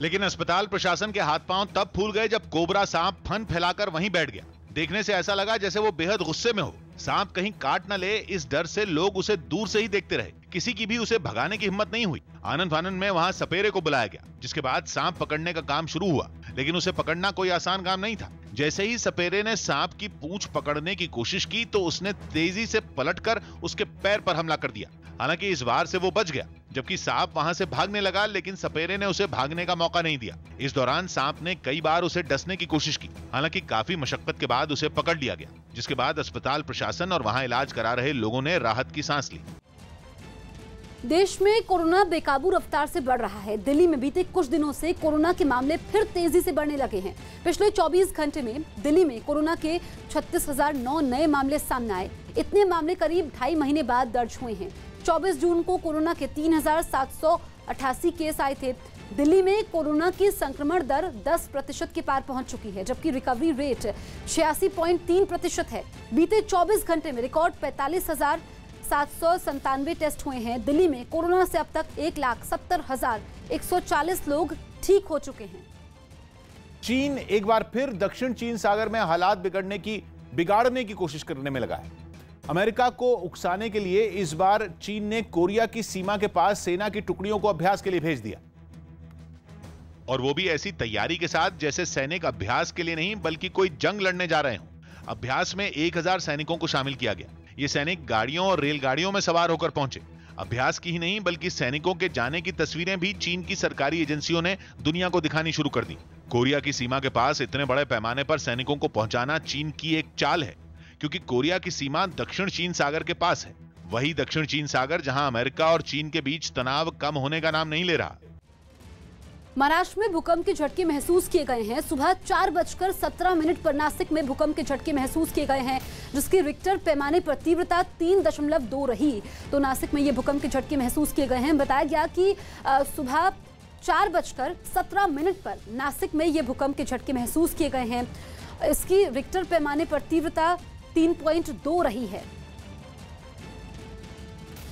लेकिन अस्पताल प्रशासन के हाथ पांव तब फूल गए जब कोबरा सांप फन फैलाकर वहीं बैठ गया। देखने से ऐसा लगा जैसे वो बेहद गुस्से में हो। सांप कहीं काट न ले, इस डर से लोग उसे दूर से ही देखते रहे। किसी की भी उसे भगाने की हिम्मत नहीं हुई। आनन फानन में वहां सपेरे को बुलाया गया, जिसके बाद सांप पकड़ने का काम शुरू हुआ। लेकिन उसे पकड़ना कोई आसान काम नहीं था। जैसे ही सपेरे ने सांप की पूंछ पकड़ने की कोशिश की तो उसने तेजी से पलटकर उसके पैर पर हमला कर दिया। हालांकि इस बार से वो बच गया, जबकि सांप वहां से भागने लगा, लेकिन सपेरे ने उसे भागने का मौका नहीं दिया। इस दौरान सांप ने कई बार उसे डसने की कोशिश की। हालांकि काफी मशक्कत के बाद उसे पकड़ लिया गया, जिसके बाद अस्पताल प्रशासन और वहां इलाज करा रहे लोगों ने राहत की सांस ली। देश में कोरोना बेकाबू रफ्तार से बढ़ रहा है। दिल्ली में बीते कुछ दिनों से कोरोना के मामले फिर तेजी से बढ़ने लगे हैं। पिछले 24 घंटे में दिल्ली में कोरोना के 36,009 नए मामले सामने आए। इतने मामले करीब 2.5 महीने बाद दर्ज हुए हैं। 24 जून को कोरोना के 3,788 केस आए थे। दिल्ली में कोरोना की संक्रमण दर 10% के पार पहुंच चुकी है, जबकि रिकवरी रेट 86.3% है। बीते 24 घंटे में रिकॉर्ड 45,797 टेस्ट हुए हैं। दिल्ली में कोरोना से अब तक 1,70,140 लोग ठीक हो चुके हैं। चीन एक बार फिर दक्षिण चीन सागर में हालात बिगाड़ने की कोशिश करने में लगा है। अमेरिका को उकसाने के लिए इस बार चीन ने कोरिया की सीमा के पास सेना की टुकड़ियों को अभ्यास के लिए भेज दिया, और वो भी ऐसी तैयारी के साथ जैसे सैनिक अभ्यास के लिए नहीं बल्कि कोई जंग लड़ने जा रहे हों। अभ्यास में 1000 सैनिकों को शामिल किया गया। ये सैनिक गाड़ियों और रेलगाड़ियों में सवार होकर पहुंचे। अभ्यास की ही नहीं बल्कि सैनिकों के जाने की तस्वीरें भी चीन की सरकारी एजेंसियों ने दुनिया को दिखानी शुरू कर दी। कोरिया की सीमा के पास इतने बड़े पैमाने पर सैनिकों को पहुंचाना चीन की एक चाल है, क्योंकि कोरिया की सीमा दक्षिण चीन सागर के पास है। वही दक्षिण चीन सागर जहां अमेरिका और चीन के बीच तनाव कम होने का नाम नहीं ले रहा। महाराष्ट्र में भूकंप के झटके महसूस किए गए हैं। सुबह 4:17 पर नासिक में भूकंप के झटके महसूस किए गए हैं, जिसकी रिक्टर पैमाने पर तीव्रता 3.2 रही। तो नासिक में ये भूकंप के झटके महसूस किए गए हैं। बताया गया कि सुबह 4:17 पर नासिक में ये भूकंप के झटके महसूस किए गए हैं। इसकी रिक्टर पैमाने पर तीव्रता 3.2 रही है।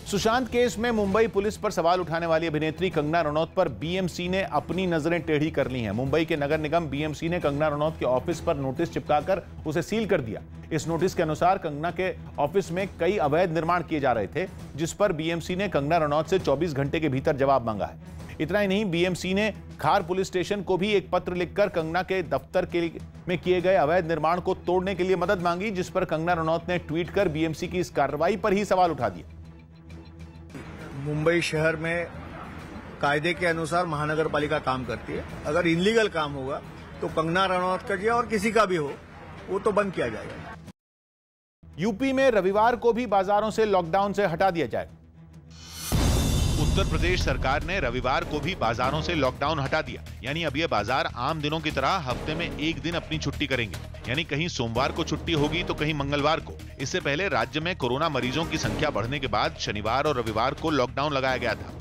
सुशांत केस में मुंबई पुलिस पर सवाल उठाने वाली अभिनेत्री कंगना रनौत पर बीएमसी ने अपनी नजरें टेढ़ी कर ली हैं। मुंबई के नगर निगम बीएमसी ने कंगना रनौत के ऑफिस पर नोटिस चिपकाकर उसे सील कर दिया। इस नोटिस के अनुसार कंगना के ऑफिस में कई अवैध निर्माण किए जा रहे थे, जिस पर बीएमसी ने कंगना रनौत से 24 घंटे के भीतर जवाब मांगा है। इतना ही नहीं, बीएमसी ने खार पुलिस स्टेशन को भी एक पत्र लिखकर कंगना के दफ्तर में किए गए अवैध निर्माण को तोड़ने के लिए मदद मांगी, जिस पर कंगना रनौत ने ट्वीट कर बीएमसी की इस कार्रवाई पर ही सवाल उठा दिया। मुंबई शहर में कायदे के अनुसार महानगर पालिका काम करती है। अगर इनलीगल काम होगा तो कंगना रनौत का या और किसी का भी हो, वो तो बंद किया जाएगा। यूपी में रविवार को भी बाजारों से लॉकडाउन से हटा दिया जाए। उत्तर प्रदेश सरकार ने रविवार को भी बाजारों से लॉकडाउन हटा दिया, यानी अब ये बाजार आम दिनों की तरह हफ्ते में एक दिन अपनी छुट्टी करेंगे, यानी कहीं सोमवार को छुट्टी होगी तो कहीं मंगलवार को। इससे पहले राज्य में कोरोना मरीजों की संख्या बढ़ने के बाद शनिवार और रविवार को लॉकडाउन लगाया गया था।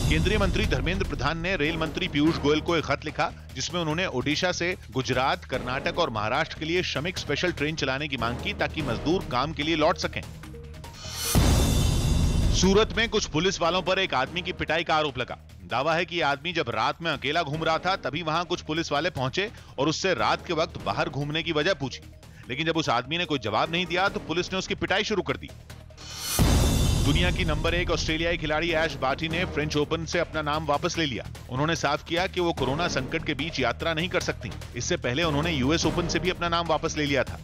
केंद्रीय मंत्री धर्मेंद्र प्रधान ने रेल मंत्री पीयूष गोयल को एक खत लिखा, जिसमें उन्होंने ओडिशा से गुजरात, कर्नाटक और महाराष्ट्र के लिए श्रमिक स्पेशल ट्रेन चलाने की मांग की, ताकि मजदूर काम के लिए लौट सकें। सूरत में कुछ पुलिस वालों पर एक आदमी की पिटाई का आरोप लगा। दावा है कि यह आदमी जब रात में अकेला घूम रहा था, तभी वहां कुछ पुलिस वाले पहुंचे और उससे रात के वक्त बाहर घूमने की वजह पूछी, लेकिन जब उस आदमी ने कोई जवाब नहीं दिया तो पुलिस ने उसकी पिटाई शुरू कर दी। दुनिया की नंबर 1 ऑस्ट्रेलियाई खिलाड़ी ऐश बार्टी ने फ्रेंच ओपन से अपना नाम वापस ले लिया। उन्होंने साफ किया कि वो कोरोना संकट के बीच यात्रा नहीं कर सकती। इससे पहले उन्होंने यूएस ओपन से भी अपना नाम वापस ले लिया था।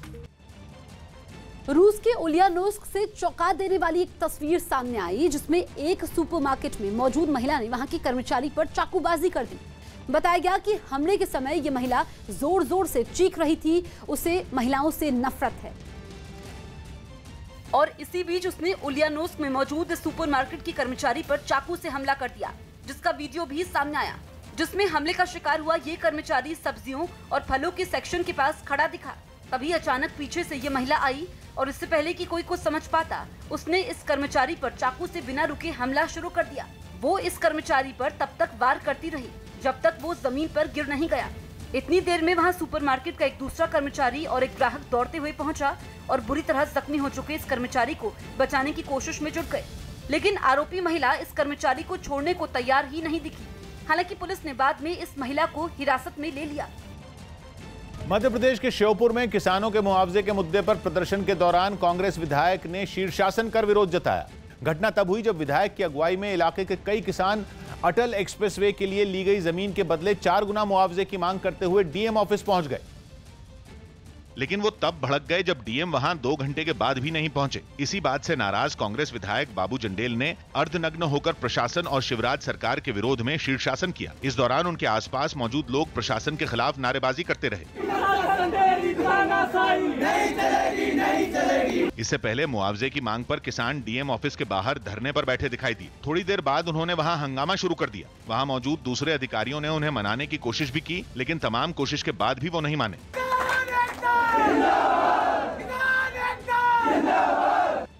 रूस के उलियानोव्स्क से चौंका देने वाली एक तस्वीर सामने आई, जिसमें एक सुपरमार्केट में मौजूद महिला ने वहां की कर्मचारी पर चाकूबाजी कर दी। बताया गया कि हमले के समय ये महिला जोर जोर से चीख रही थी, उसे महिलाओं से नफरत है। और इसी बीच उसने उलियानोव्स्क में मौजूद सुपरमार्केट की कर्मचारी पर चाकू से हमला कर दिया, जिसका वीडियो भी सामने आया, जिसमें हमले का शिकार हुआ ये कर्मचारी सब्जियों और फलों के सेक्शन के पास खड़ा दिखा। तभी अचानक पीछे से ये महिला आई और इससे पहले कि कोई कुछ समझ पाता, उसने इस कर्मचारी पर चाकू से बिना रुके हमला शुरू कर दिया। वो इस कर्मचारी पर तब तक वार करती रही जब तक वो जमीन पर गिर नहीं गया। इतनी देर में वहां सुपरमार्केट का एक दूसरा कर्मचारी और एक ग्राहक दौड़ते हुए पहुंचा और बुरी तरह जख्मी हो चुके इस कर्मचारी को बचाने की कोशिश में जुट गए, लेकिन आरोपी महिला इस कर्मचारी को छोड़ने को तैयार ही नहीं दिखी। हालांकि पुलिस ने बाद में इस महिला को हिरासत में ले लिया। मध्य प्रदेश के श्योपुर में किसानों के मुआवजे के मुद्दे पर प्रदर्शन के दौरान कांग्रेस विधायक ने शीर्षासन कर विरोध जताया। घटना तब हुई जब विधायक की अगुवाई में इलाके के कई किसान अटल एक्सप्रेसवे के लिए ली गई जमीन के बदले 4 गुना मुआवजे की मांग करते हुए डीएम ऑफिस पहुंच गए, लेकिन वो तब भड़क गए जब डीएम वहां 2 घंटे के बाद भी नहीं पहुंचे। इसी बात से नाराज कांग्रेस विधायक बाबू जंडेल ने अर्धनग्न होकर प्रशासन और शिवराज सरकार के विरोध में शीर्षासन किया। इस दौरान उनके आसपास मौजूद लोग प्रशासन के खिलाफ नारेबाजी करते रहे। इससे पहले मुआवजे की मांग पर किसान डीएम ऑफिस के बाहर धरने पर बैठे दिखाई दिए। थोड़ी देर बाद उन्होंने वहां हंगामा शुरू कर दिया। वहां मौजूद दूसरे अधिकारियों ने उन्हें मनाने की कोशिश भी की, लेकिन तमाम कोशिश के बाद भी वो नहीं माने।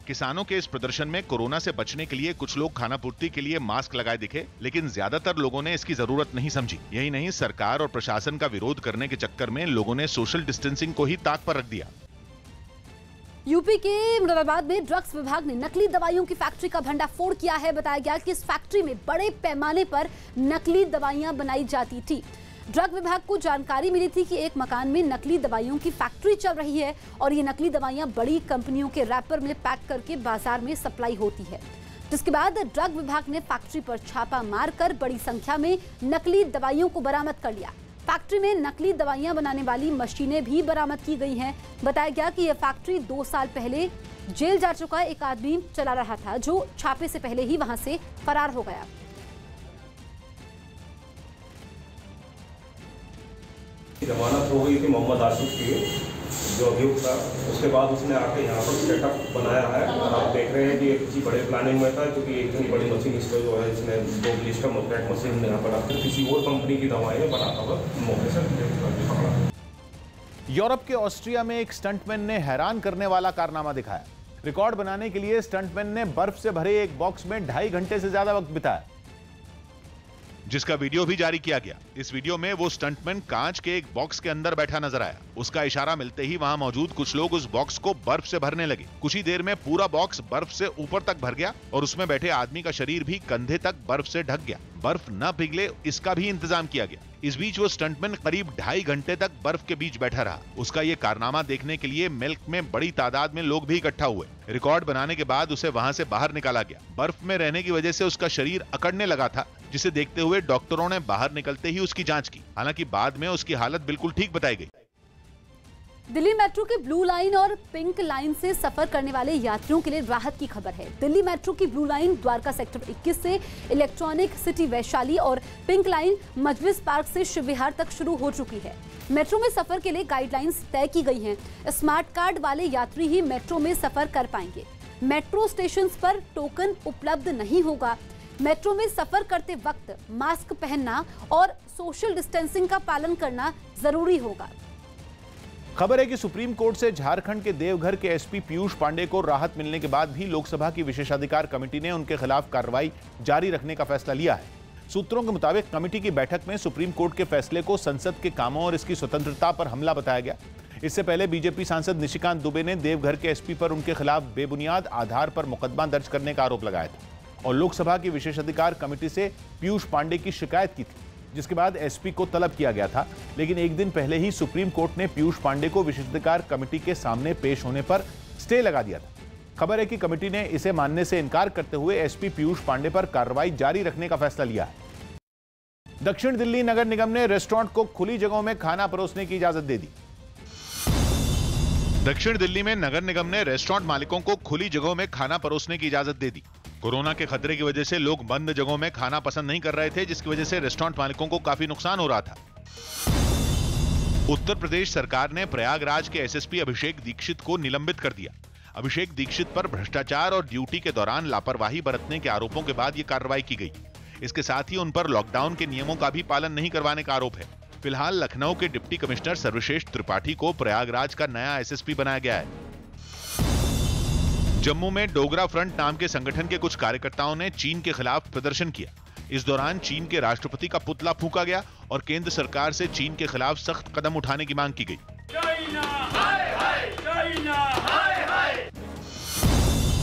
किसानों के इस प्रदर्शन में कोरोना से बचने के लिए कुछ लोग खानापूर्ति के लिए मास्क लगाए दिखे, लेकिन ज्यादातर लोगों ने इसकी जरूरत नहीं समझी। यही नहीं, सरकार और प्रशासन का विरोध करने के चक्कर में लोगों ने सोशल डिस्टेंसिंग को ही ताक पर रख दिया। यूपी के मुरादाबाद में ड्रग्स विभाग ने नकली दवाइयों की फैक्ट्री का भंडाफोड़ किया है। बताया गया कि इस फैक्ट्री में बड़े पैमाने पर नकली दवाइयां बनाई जाती थी। ड्रग विभाग को जानकारी मिली थी कि एक मकान में नकली दवाइयों की फैक्ट्री चल रही है और ये नकली दवाइयां बड़ी कंपनियों के रैपर में पैक करके बाजार में सप्लाई होती है, जिसके बाद ड्रग विभाग ने फैक्ट्री पर छापा मारकर बड़ी संख्या में नकली दवाइयों को बरामद कर लिया। फैक्ट्री में नकली दवाइयां बनाने वाली मशीनें भी बरामद की गई हैं। बताया गया कि यह फैक्ट्री 2 साल पहले जेल जा चुका एक आदमी चला रहा था, जो छापे से पहले ही वहां से फरार हो गया। जमानत हो गई थी मोहम्मद आसिफ की, जो अभियुक्त था। उसके बाद उसने आके यहाँ पर सेटअप बनाया है और आप देख रहे हैं कि ये किसी बड़े प्लानिंग में था, क्योंकि इतनी बड़ी मशीन इसको जो है इसने 2 ब्लिस्टर मोटरेट मशीन यहाँ पर रखकर किसी और कंपनी की दवाएं बनाता हुआ मौके से पकड़ा। यूरोप के ऑस्ट्रिया में एक स्टंटमैन ने हैरान करने वाला कारनामा दिखाया। रिकॉर्ड बनाने के लिए स्टंटमैन ने बर्फ से भरे एक बॉक्स में 2.5 घंटे से ज्यादा वक्त बिताया, जिसका वीडियो भी जारी किया गया। इस वीडियो में वो स्टंटमैन कांच के एक बॉक्स के अंदर बैठा नजर आया। उसका इशारा मिलते ही वहां मौजूद कुछ लोग उस बॉक्स को बर्फ से भरने लगे। कुछ ही देर में पूरा बॉक्स बर्फ से ऊपर तक भर गया और उसमें बैठे आदमी का शरीर भी कंधे तक बर्फ से ढक गया। बर्फ न पिघले इसका भी इंतजाम किया गया। इस बीच वो स्टंटमैन करीब 2.5 घंटे तक बर्फ के बीच बैठा रहा। उसका ये कारनामा देखने के लिए मिल्क में बड़ी तादाद में लोग भी इकट्ठा हुए। रिकॉर्ड बनाने के बाद उसे वहां से बाहर निकाला गया। बर्फ में रहने की वजह से उसका शरीर अकड़ने लगा था, जिसे देखते हुए डॉक्टरों ने बाहर निकलते ही उसकी जांच की। हालांकि बाद में उसकी हालत बिल्कुल ठीक बताई गई। दिल्ली मेट्रो के ब्लू लाइन और पिंक लाइन से सफर करने वाले यात्रियों के लिए राहत की खबर है। दिल्ली मेट्रो की ब्लू लाइन द्वारका सेक्टर 21 से इलेक्ट्रॉनिक सिटी वैशाली और पिंक लाइन मजलिस पार्क से शिव विहार तक शुरू हो चुकी है। मेट्रो में सफर के लिए गाइडलाइंस तय की गई हैं। स्मार्ट कार्ड वाले यात्री ही मेट्रो में सफर कर पाएंगे। मेट्रो स्टेशन पर टोकन उपलब्ध नहीं होगा। मेट्रो में सफर करते वक्त मास्क पहनना और सोशल डिस्टेंसिंग का पालन करना जरूरी होगा। खबर है कि सुप्रीम कोर्ट से झारखंड के देवघर के एसपी पीयूष पांडे को राहत मिलने के बाद भी लोकसभा की विशेषाधिकार कमेटी ने उनके खिलाफ कार्रवाई जारी रखने का फैसला लिया है। सूत्रों के मुताबिक कमेटी की बैठक में सुप्रीम कोर्ट के फैसले को संसद के कामों और इसकी स्वतंत्रता पर हमला बताया गया। इससे पहले बीजेपी सांसद निशिकांत दुबे ने देवघर के एसपी पर उनके खिलाफ बेबुनियाद आधार पर मुकदमा दर्ज करने का आरोप लगाया था और लोकसभा की विशेषाधिकार कमेटी से पीयूष पांडे की शिकायत की थी, जिसके बाद एसपी को तलब किया गया था। लेकिन एक दिन पहले ही सुप्रीम कोर्ट ने पीयूष पांडे को विशेषाधिकार कमेटी के सामने पेश होने पर स्टे लगा दिया था। खबर है कि कमेटी ने इसे मानने से इनकार करते हुए एसपी पीयूष पांडे पर कार्रवाई जारी रखने का फैसला लिया है। दक्षिण दिल्ली नगर निगम ने रेस्टोरेंट को खुली जगहों में खाना परोसने की इजाजत दे दी। दक्षिण दिल्ली में नगर निगम ने रेस्टोरेंट मालिकों को खुली जगहों में खाना परोसने की इजाजत दे दी। कोरोना के खतरे की वजह से लोग बंद जगहों में खाना पसंद नहीं कर रहे थे, जिसकी वजह से रेस्टोरेंट मालिकों को काफी नुकसान हो रहा था। उत्तर प्रदेश सरकार ने प्रयागराज के एसएसपी अभिषेक दीक्षित को निलंबित कर दिया। अभिषेक दीक्षित पर भ्रष्टाचार और ड्यूटी के दौरान लापरवाही बरतने के आरोपों के बाद यह कार्रवाई की गई। इसके साथ ही उन पर लॉकडाउन के नियमों का भी पालन नहीं करवाने का आरोप है। फिलहाल लखनऊ के डिप्टी कमिश्नर सर्वश्रेष्ठ त्रिपाठी को प्रयागराज का नया एसएसपी बनाया गया है। जम्मू में डोगरा फ्रंट नाम के संगठन के कुछ कार्यकर्ताओं ने चीन के खिलाफ प्रदर्शन किया। इस दौरान चीन के राष्ट्रपति का पुतला फूंका गया और केंद्र सरकार से चीन के खिलाफ सख्त कदम उठाने की मांग की गई।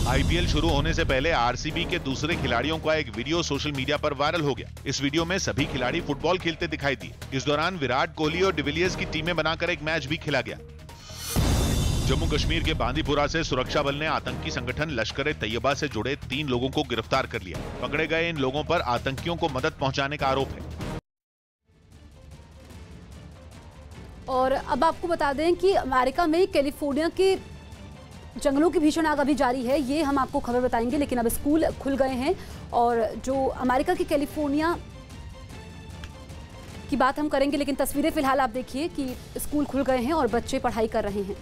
आईपीएल शुरू होने से पहले आरसीबी के दूसरे खिलाड़ियों का एक वीडियो सोशल मीडिया पर वायरल हो गया। इस वीडियो में सभी खिलाड़ी फुटबॉल खेलते दिखाई दिए। इस दौरान विराट कोहली और डिविलियर्स की टीमें बनाकर एक मैच भी खेला गया। जम्मू कश्मीर के बांदीपुरा से सुरक्षा बल ने आतंकी संगठन लश्कर-ए-तैयबा से जुड़े 3 लोगों को गिरफ्तार कर लिया। पकड़े गए इन लोगों पर आतंकियों को मदद पहुंचाने का आरोप है। और अब आपको बता दें कि अमेरिका में कैलिफोर्निया के जंगलों की भीषण आग अभी जारी है। ये हम आपको खबर बताएंगे, लेकिन अब स्कूल खुल गए हैं और जो अमेरिका की कैलिफोर्निया की बात हम करेंगे, लेकिन तस्वीरें फिलहाल आप देखिए कि स्कूल खुल गए हैं और बच्चे पढ़ाई कर रहे हैं।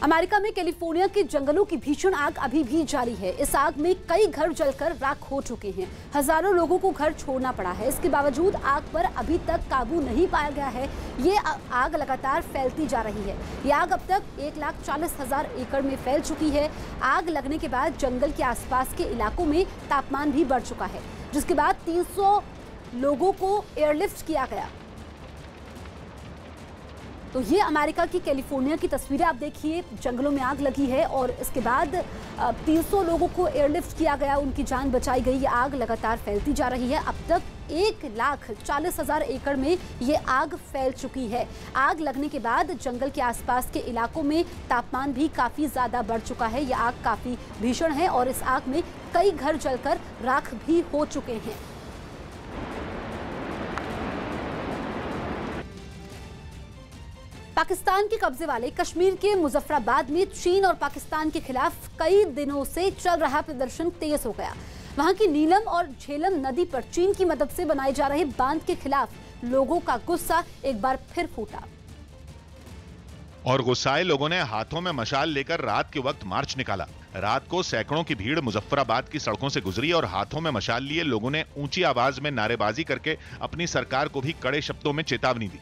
अमेरिका में कैलिफोर्निया के जंगलों की भीषण आग अभी भी जारी है। इस आग में कई घर जलकर राख हो चुके हैं। हजारों लोगों को घर छोड़ना पड़ा है। इसके बावजूद आग पर अभी तक काबू नहीं पाया गया है। ये आग लगातार फैलती जा रही है। ये आग अब तक 1,40,000 एकड़ में फैल चुकी है। आग लगने के बाद जंगल के आसपास के इलाकों में तापमान भी बढ़ चुका है, जिसके बाद 300 लोगों को एयरलिफ्ट किया गया। तो ये अमेरिका की कैलिफोर्निया की तस्वीरें आप देखिए। जंगलों में आग लगी है और इसके बाद 300 लोगों को एयरलिफ्ट किया गया, उनकी जान बचाई गई। ये आग लगातार फैलती जा रही है। अब तक 1,40,000 एकड़ में ये आग फैल चुकी है। आग लगने के बाद जंगल के आसपास के इलाकों में तापमान भी काफ़ी ज़्यादा बढ़ चुका है। ये आग काफ़ी भीषण है और इस आग में कई घर जलकर राख भी हो चुके हैं। पाकिस्तान के कब्जे वाले कश्मीर के मुजफ्फराबाद में चीन और पाकिस्तान के खिलाफ कई दिनों से चल रहा प्रदर्शन तेज हो गया। वहां की नीलम और झेलम नदी पर चीन की मदद से बनाए जा रहे बांध के खिलाफ लोगों का गुस्सा एक बार फिर फूटा और गुस्साए लोगों ने हाथों में मशाल लेकर रात के वक्त मार्च निकाला। रात को सैकड़ों की भीड़ मुजफ्फराबाद की सड़कों से गुजरी और हाथों में मशाल लिए लोगों ने ऊंची आवाज में नारेबाजी करके अपनी सरकार को भी कड़े शब्दों में चेतावनी दी।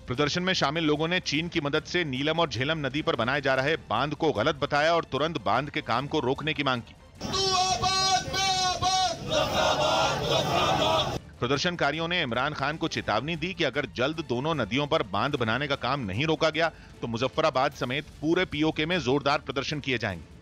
प्रदर्शन में शामिल लोगों ने चीन की मदद से नीलम और झेलम नदी पर बनाए जा रहे बांध को गलत बताया और तुरंत बांध के काम को रोकने की मांग की। प्रदर्शनकारियों ने इमरान खान को चेतावनी दी कि अगर जल्द दोनों नदियों पर बांध बनाने का काम नहीं रोका गया तो मुजफ्फराबाद समेत पूरे पीओके में जोरदार प्रदर्शन किए जाएंगे।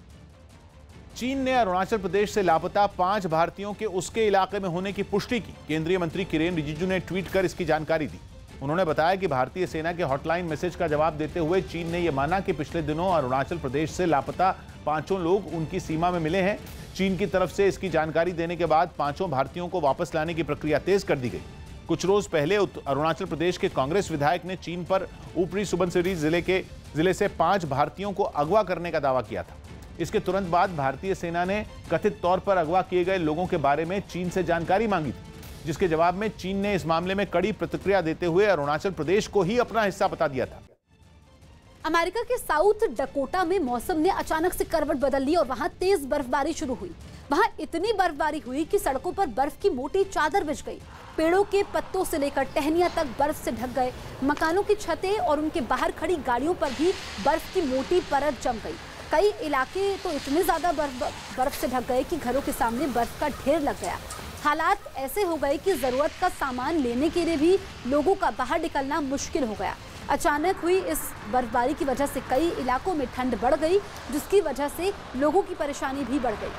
चीन ने अरुणाचल प्रदेश से लापता 5 भारतीयों के उसके इलाके में होने की पुष्टि की। केंद्रीय मंत्री किरेन रिजिजू ने ट्वीट कर इसकी जानकारी दी। उन्होंने बताया कि भारतीय सेना के हॉटलाइन मैसेज का जवाब देते हुए चीन ने यह माना कि पिछले दिनों अरुणाचल प्रदेश से लापता 5 लोग उनकी सीमा में मिले हैं। चीन की तरफ से इसकी जानकारी देने के बाद 5 भारतीयों को वापस लाने की प्रक्रिया तेज कर दी गई। कुछ रोज पहले अरुणाचल प्रदेश के कांग्रेस विधायक ने चीन पर ऊपरी सुबनसिरी जिले से 5 भारतीयों को अगवा करने का दावा किया था। इसके तुरंत बाद भारतीय सेना ने कथित तौर पर अगवा किए गए लोगों के बारे में चीन से जानकारी मांगी थी, जिसके जवाब में चीन ने इस मामले में कड़ी प्रतिक्रिया देते हुए अरुणाचल प्रदेश को ही अपना हिस्सा बता दिया था। अमेरिका के साउथ डकोटा में मौसम ने अचानक से करवट बदल ली और वहां तेज बर्फबारी शुरू हुई। वहां इतनी बर्फबारी हुई कि सड़कों पर बर्फ की मोटी चादर बिछ गई। पेड़ों के पत्तों से लेकर टहनियां तक बर्फ से ढक गए। मकानों की छतें और उनके बाहर खड़ी गाड़ियों पर भी बर्फ की मोटी परत जम गई। कई इलाके तो इतने ज्यादा बर्फ से ढक गए कि घरों के सामने बर्फ का ढेर लग गया। हालात ऐसे हो गए कि जरूरत का सामान लेने के लिए भी लोगों का बाहर निकलना मुश्किल हो गया। अचानक हुई इस बर्फबारी की वजह से कई इलाकों में ठंड बढ़ गई, जिसकी वजह से लोगों की परेशानी भी बढ़ गई।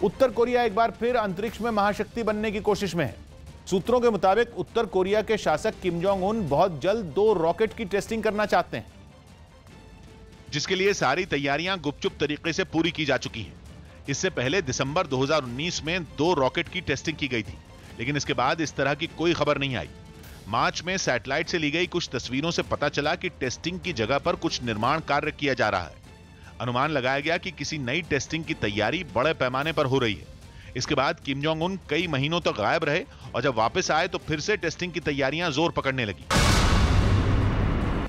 उत्तर कोरिया एक बार फिर अंतरिक्ष में महाशक्ति बनने की कोशिश में है। सूत्रों के मुताबिक उत्तर कोरिया के शासक किम जोंग उन बहुत जल्द 2 रॉकेट की टेस्टिंग करना चाहते हैं, जिसके लिए सारी तैयारियां गुपचुप तरीके से पूरी की जा चुकी हैं। इससे पहले दिसंबर 2019 में 2 रॉकेट की टेस्टिंग की गई थी, लेकिन इसके बाद इस तरह की कोई खबर नहीं आई। मार्च में सैटेलाइट से ली गई कुछ तस्वीरों से पता चला कि टेस्टिंग की जगह पर कुछ निर्माण कार्य किया जा रहा है। अनुमान लगाया गया कि किसी नई टेस्टिंग की तैयारी बड़े पैमाने पर हो रही है। इसके बाद किम जोंग उन कई महीनों तक गायब रहे और जब वापस आए तो फिर से टेस्टिंग की तैयारियां जोर पकड़ने लगी।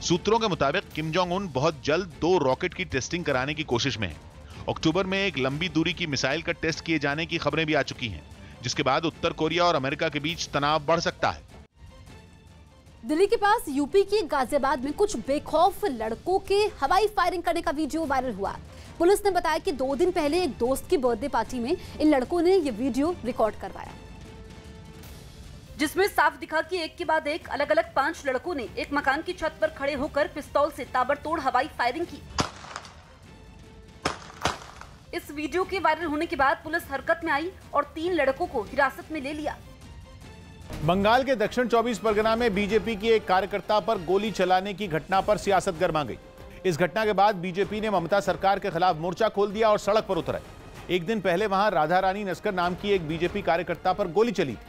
सूत्रों के मुताबिक किम जोंग उन बहुत जल्द 2 रॉकेट की टेस्टिंग कराने की कोशिश में है। अक्टूबर में एक लंबी दूरी की मिसाइल का टेस्ट किए जाने की खबरें भी आ चुकी हैं, जिसके बाद उत्तर कोरिया और अमेरिका के बीच तनाव बढ़ सकता है। दिल्ली के पास यूपी के गाजियाबाद में कुछ बेखौफ लड़कों के हवाई फायरिंग करने का वीडियो वायरल हुआ। पुलिस ने बताया कि 2 दिन पहले एक दोस्त की बर्थडे पार्टी में इन लड़कों ने ये वीडियो रिकॉर्ड करवाया, जिसमें साफ दिखा कि एक के बाद एक अलग अलग 5 लड़कों ने एक मकान की छत पर खड़े होकर पिस्तौल से ताबड़तोड़ हवाई फायरिंग की। इस वीडियो के वायरल होने के बाद पुलिस हरकत में आई और 3 लड़कों को हिरासत में ले लिया। बंगाल के दक्षिण 24 परगना में बीजेपी की एक कार्यकर्ता पर गोली चलाने की घटना पर सियासत गर्मा गई। इस घटना के बाद बीजेपी ने ममता सरकार के खिलाफ मोर्चा खोल दिया और सड़क पर उतर आए। एक दिन पहले वहां राधा रानी नस्कर नाम की एक बीजेपी कार्यकर्ता पर गोली चली थी,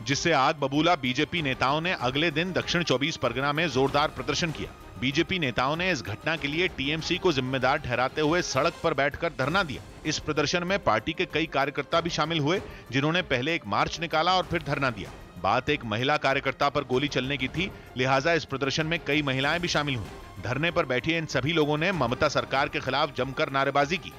जिससे आग बबूला बीजेपी नेताओं ने अगले दिन दक्षिण 24 परगना में जोरदार प्रदर्शन किया। बीजेपी नेताओं ने इस घटना के लिए टीएमसी को जिम्मेदार ठहराते हुए सड़क पर बैठकर धरना दिया। इस प्रदर्शन में पार्टी के कई कार्यकर्ता भी शामिल हुए, जिन्होंने पहले एक मार्च निकाला और फिर धरना दिया। बात एक महिला कार्यकर्ता पर गोली चलने की थी, लिहाजा इस प्रदर्शन में कई महिलाएं भी शामिल हुई। धरने पर बैठी इन सभी लोगों ने ममता सरकार के खिलाफ जमकर नारेबाजी की।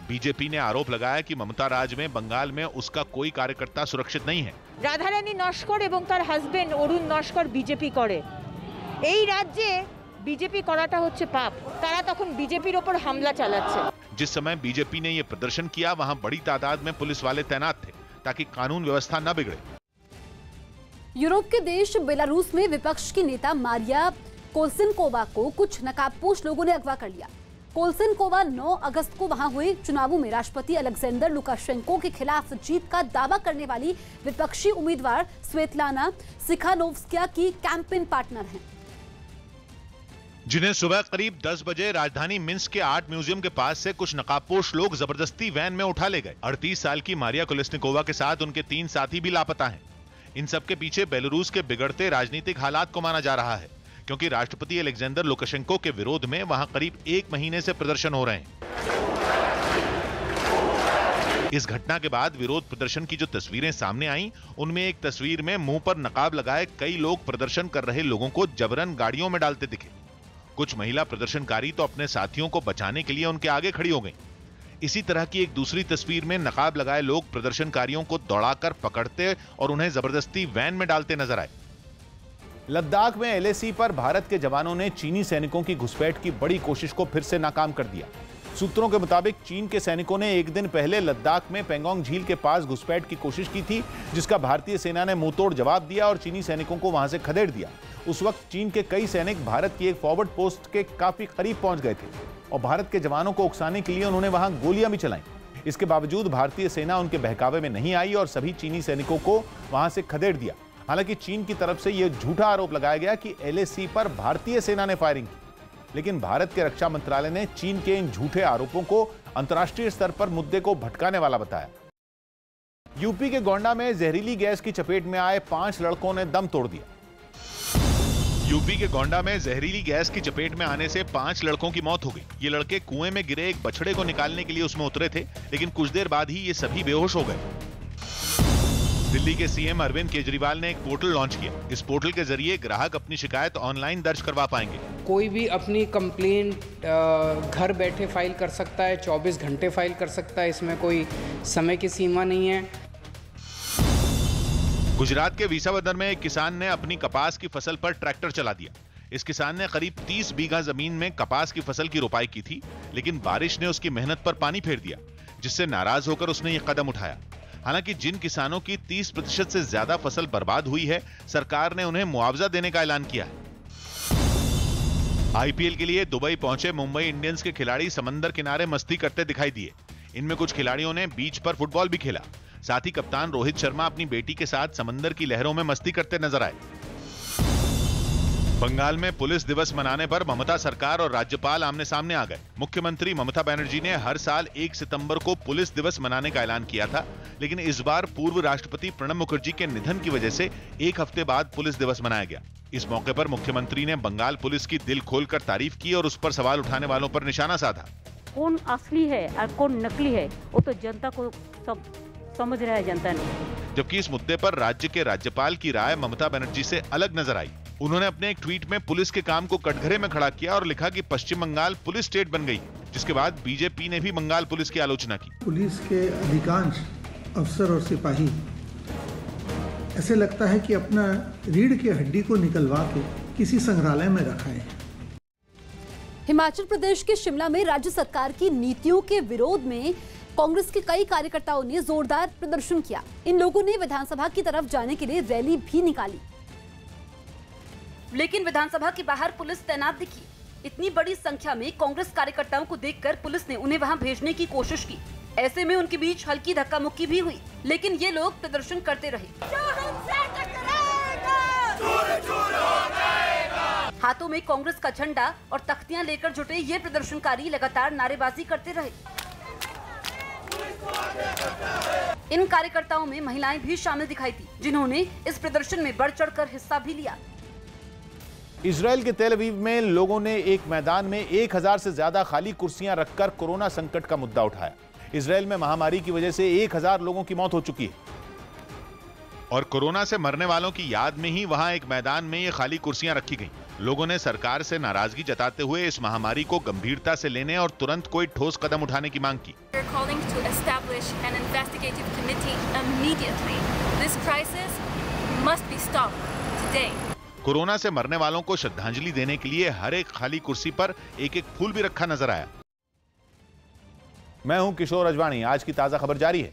बीजेपी ने आरोप लगाया कि ममता राज में बंगाल में उसका कोई कार्यकर्ता सुरक्षित नहीं है। রাধারানী নস্কর এবং তার হাজবেন্ড অরুণ নস্কর বিজেপি করে। এই রাজ্যে বিজেপি করাটা হচ্ছে পাপ। তারা তখন বিজেপির উপর হামলা চালাচ্ছে। जिस समय बीजेपी ने यह प्रदर्शन किया वहां बड़ी तादाद में पुलिस वाले तैनात थे ताकि कानून व्यवस्था न बिगड़े। यूरोप के देश बेलारूस में विपक्ष की नेता मारिया कोलसिनकोवा को कुछ नकाबपोश लोगों ने अगवा कर लिया। कोलसिनकोवा 9 अगस्त को वहां हुए चुनावों में राष्ट्रपति अलेक्जेंडर लुकाशेंको के खिलाफ जीत का दावा करने वाली विपक्षी उम्मीदवार स्वेतलाना सिखानोव्स्किया की कैंपेन पार्टनर हैं, जिन्हें सुबह करीब 10 बजे राजधानी मिन्स्क के आर्ट म्यूजियम के पास से कुछ नकाबपोश लोग जबरदस्ती वैन में उठा ले गए। 38 साल की मारिया कोलसिनकोवा के साथ उनके 3 साथी भी लापता हैं। इन सब के पीछे बेलारूस के बिगड़ते राजनीतिक हालात को माना जा रहा है, क्योंकि राष्ट्रपति अलेक्जेंडर लुकाशेंको के विरोध में वहां करीब 1 महीने से प्रदर्शन हो रहे हैं। इस घटना के बाद विरोध प्रदर्शन की जो तस्वीरें सामने आईं, उनमें एक तस्वीर में मुंह पर नकाब लगाए कई लोग प्रदर्शन कर रहे लोगों को जबरन गाड़ियों में डालते दिखे। कुछ महिला प्रदर्शनकारी तो अपने साथियों को बचाने के लिए उनके आगे खड़ी हो गईं। इसी तरह की एक दूसरी तस्वीर में नकाब लगाए लोग प्रदर्शनकारियों को दौड़ाकर पकड़ते और उन्हें जबरदस्ती वैन में डालते नजर आए। लद्दाख में LAC पर भारत के जवानों ने चीनी सैनिकों की घुसपैठ की बड़ी कोशिश को फिर से नाकाम कर दिया। सूत्रों के मुताबिक चीन के सैनिकों ने एक दिन पहले लद्दाख में पेंगोंग झील के पास घुसपैठ की कोशिश की थी, जिसका भारतीय सेना ने मुंहतोड़ जवाब दिया और चीनी सैनिकों को वहां से खदेड़ दिया। उस वक्त चीन के कई सैनिक भारत की एक फॉरवर्ड पोस्ट के काफी करीब पहुंच गए थे और भारत के जवानों को उकसाने के लिए उन्होंने वहां गोलियां भी चलाईं। इसके बावजूद भारतीय सेना उनके बहकावे में नहीं आई और सभी चीनी सैनिकों को वहां से खदेड़ दिया। हालांकि चीन की तरफ से यह झूठा आरोप लगाया गया कि LAC पर भारतीय सेना ने फायरिंग की, लेकिन भारत के रक्षा मंत्रालय ने चीन के इन झूठे आरोपों को अंतर्राष्ट्रीय स्तर पर मुद्दे को भटकाने वाला बताया। यूपी के गोंडा में जहरीली गैस की चपेट में आए 5 लड़कों ने दम तोड़ दिया। यूपी के गोंडा में जहरीली गैस की चपेट में आने से 5 लड़कों की मौत हो गई। ये लड़के कुएं में गिरे एक बछड़े को निकालने के लिए उसमें उतरे थे, लेकिन कुछ देर बाद ही ये सभी बेहोश हो गए। दिल्ली के CM अरविंद केजरीवाल ने एक पोर्टल लॉन्च किया। इस पोर्टल के जरिए ग्राहक अपनी शिकायत ऑनलाइन दर्ज करवा पाएंगे। कोई भी अपनी कंप्लेंट घर बैठे फाइल कर सकता है, 24 घंटे फाइल कर सकता है, इसमें कोई समय की सीमा नहीं है। गुजरात के विसावदर में एक किसान ने अपनी कपास की फसल पर ट्रैक्टर चला दिया। इस किसान ने करीब 30 बीघा जमीन में कपास की फसल की रोपाई की थी, लेकिन बारिश ने उसकी मेहनत पर पानी फेर दिया, जिससे नाराज होकर उसने ये कदम उठाया। हालांकि जिन किसानों की 30% से ज्यादा फसल बर्बाद हुई है, सरकार ने उन्हें मुआवजा देने का ऐलान किया है। IPL के लिए दुबई पहुंचे मुंबई इंडियंस के खिलाड़ी समंदर किनारे मस्ती करते दिखाई दिए। इनमें कुछ खिलाड़ियों ने बीच पर फुटबॉल भी खेला। साथ ही कप्तान रोहित शर्मा अपनी बेटी के साथ समंदर की लहरों में मस्ती करते नजर आए। बंगाल में पुलिस दिवस मनाने पर ममता सरकार और राज्यपाल आमने सामने आ गए। मुख्यमंत्री ममता बनर्जी ने हर साल 1 सितंबर को पुलिस दिवस मनाने का ऐलान किया था, लेकिन इस बार पूर्व राष्ट्रपति प्रणब मुखर्जी के निधन की वजह से 1 हफ्ते बाद पुलिस दिवस मनाया गया। इस मौके पर मुख्यमंत्री ने बंगाल पुलिस की दिल खोलकर तारीफ की और उस पर सवाल उठाने वालों पर निशाना साधा। कौन असली है और कौन नकली है वो तो जनता को सब समझ रहा है, जनता ने। जबकि इस मुद्दे पर राज्य के राज्यपाल की राय ममता बनर्जी से अलग नजर आई। उन्होंने अपने एक ट्वीट में पुलिस के काम को कटघरे में खड़ा किया और लिखा कि पश्चिम बंगाल पुलिस स्टेट बन गई, जिसके बाद बीजेपी ने भी बंगाल पुलिस की आलोचना की। पुलिस के अधिकांश अफसर और सिपाही ऐसे लगता है कि अपना रीढ़ की हड्डी को निकलवा के किसी संग्रहालय में रखा है। हिमाचल प्रदेश के शिमला में राज्य सरकार की नीतियों के विरोध में कांग्रेस के कई कार्यकर्ताओं ने जोरदार प्रदर्शन किया। इन लोगों ने विधानसभा की तरफ जाने के लिए रैली भी निकाली, लेकिन विधानसभा के बाहर पुलिस तैनात दिखी। इतनी बड़ी संख्या में कांग्रेस कार्यकर्ताओं को देखकर पुलिस ने उन्हें वहां भेजने की कोशिश की। ऐसे में उनके बीच हल्की धक्का मुक्की भी हुई, लेकिन ये लोग प्रदर्शन करते रहे। हाथों में कांग्रेस का झंडा और तख्तियां लेकर जुटे ये प्रदर्शनकारी लगातार नारेबाजी करते रहे। इन कार्यकर्ताओं में महिलाएं भी शामिल दिखाई थी, जिन्होंने इस प्रदर्शन में बढ़ चढ़कर हिस्सा भी लिया। इजराइल के तेल अवीव में लोगों ने एक मैदान में 1000 से ज्यादा खाली कुर्सियां रखकर कोरोना संकट का मुद्दा उठाया। इजराइल में महामारी की वजह से 1000 लोगों की मौत हो चुकी है और कोरोना से मरने वालों की याद में ही वहां एक मैदान में ये खाली कुर्सियां रखी गईं। लोगों ने सरकार से नाराजगी जताते हुए इस महामारी को गंभीरता से लेने और तुरंत कोई ठोस कदम उठाने की मांग की। कोरोना से मरने वालों को श्रद्धांजलि देने के लिए हर एक खाली कुर्सी पर एक एक फूल भी रखा नजर आया। मैं हूं किशोर अजवाणी। आज की ताजा खबर जारी है।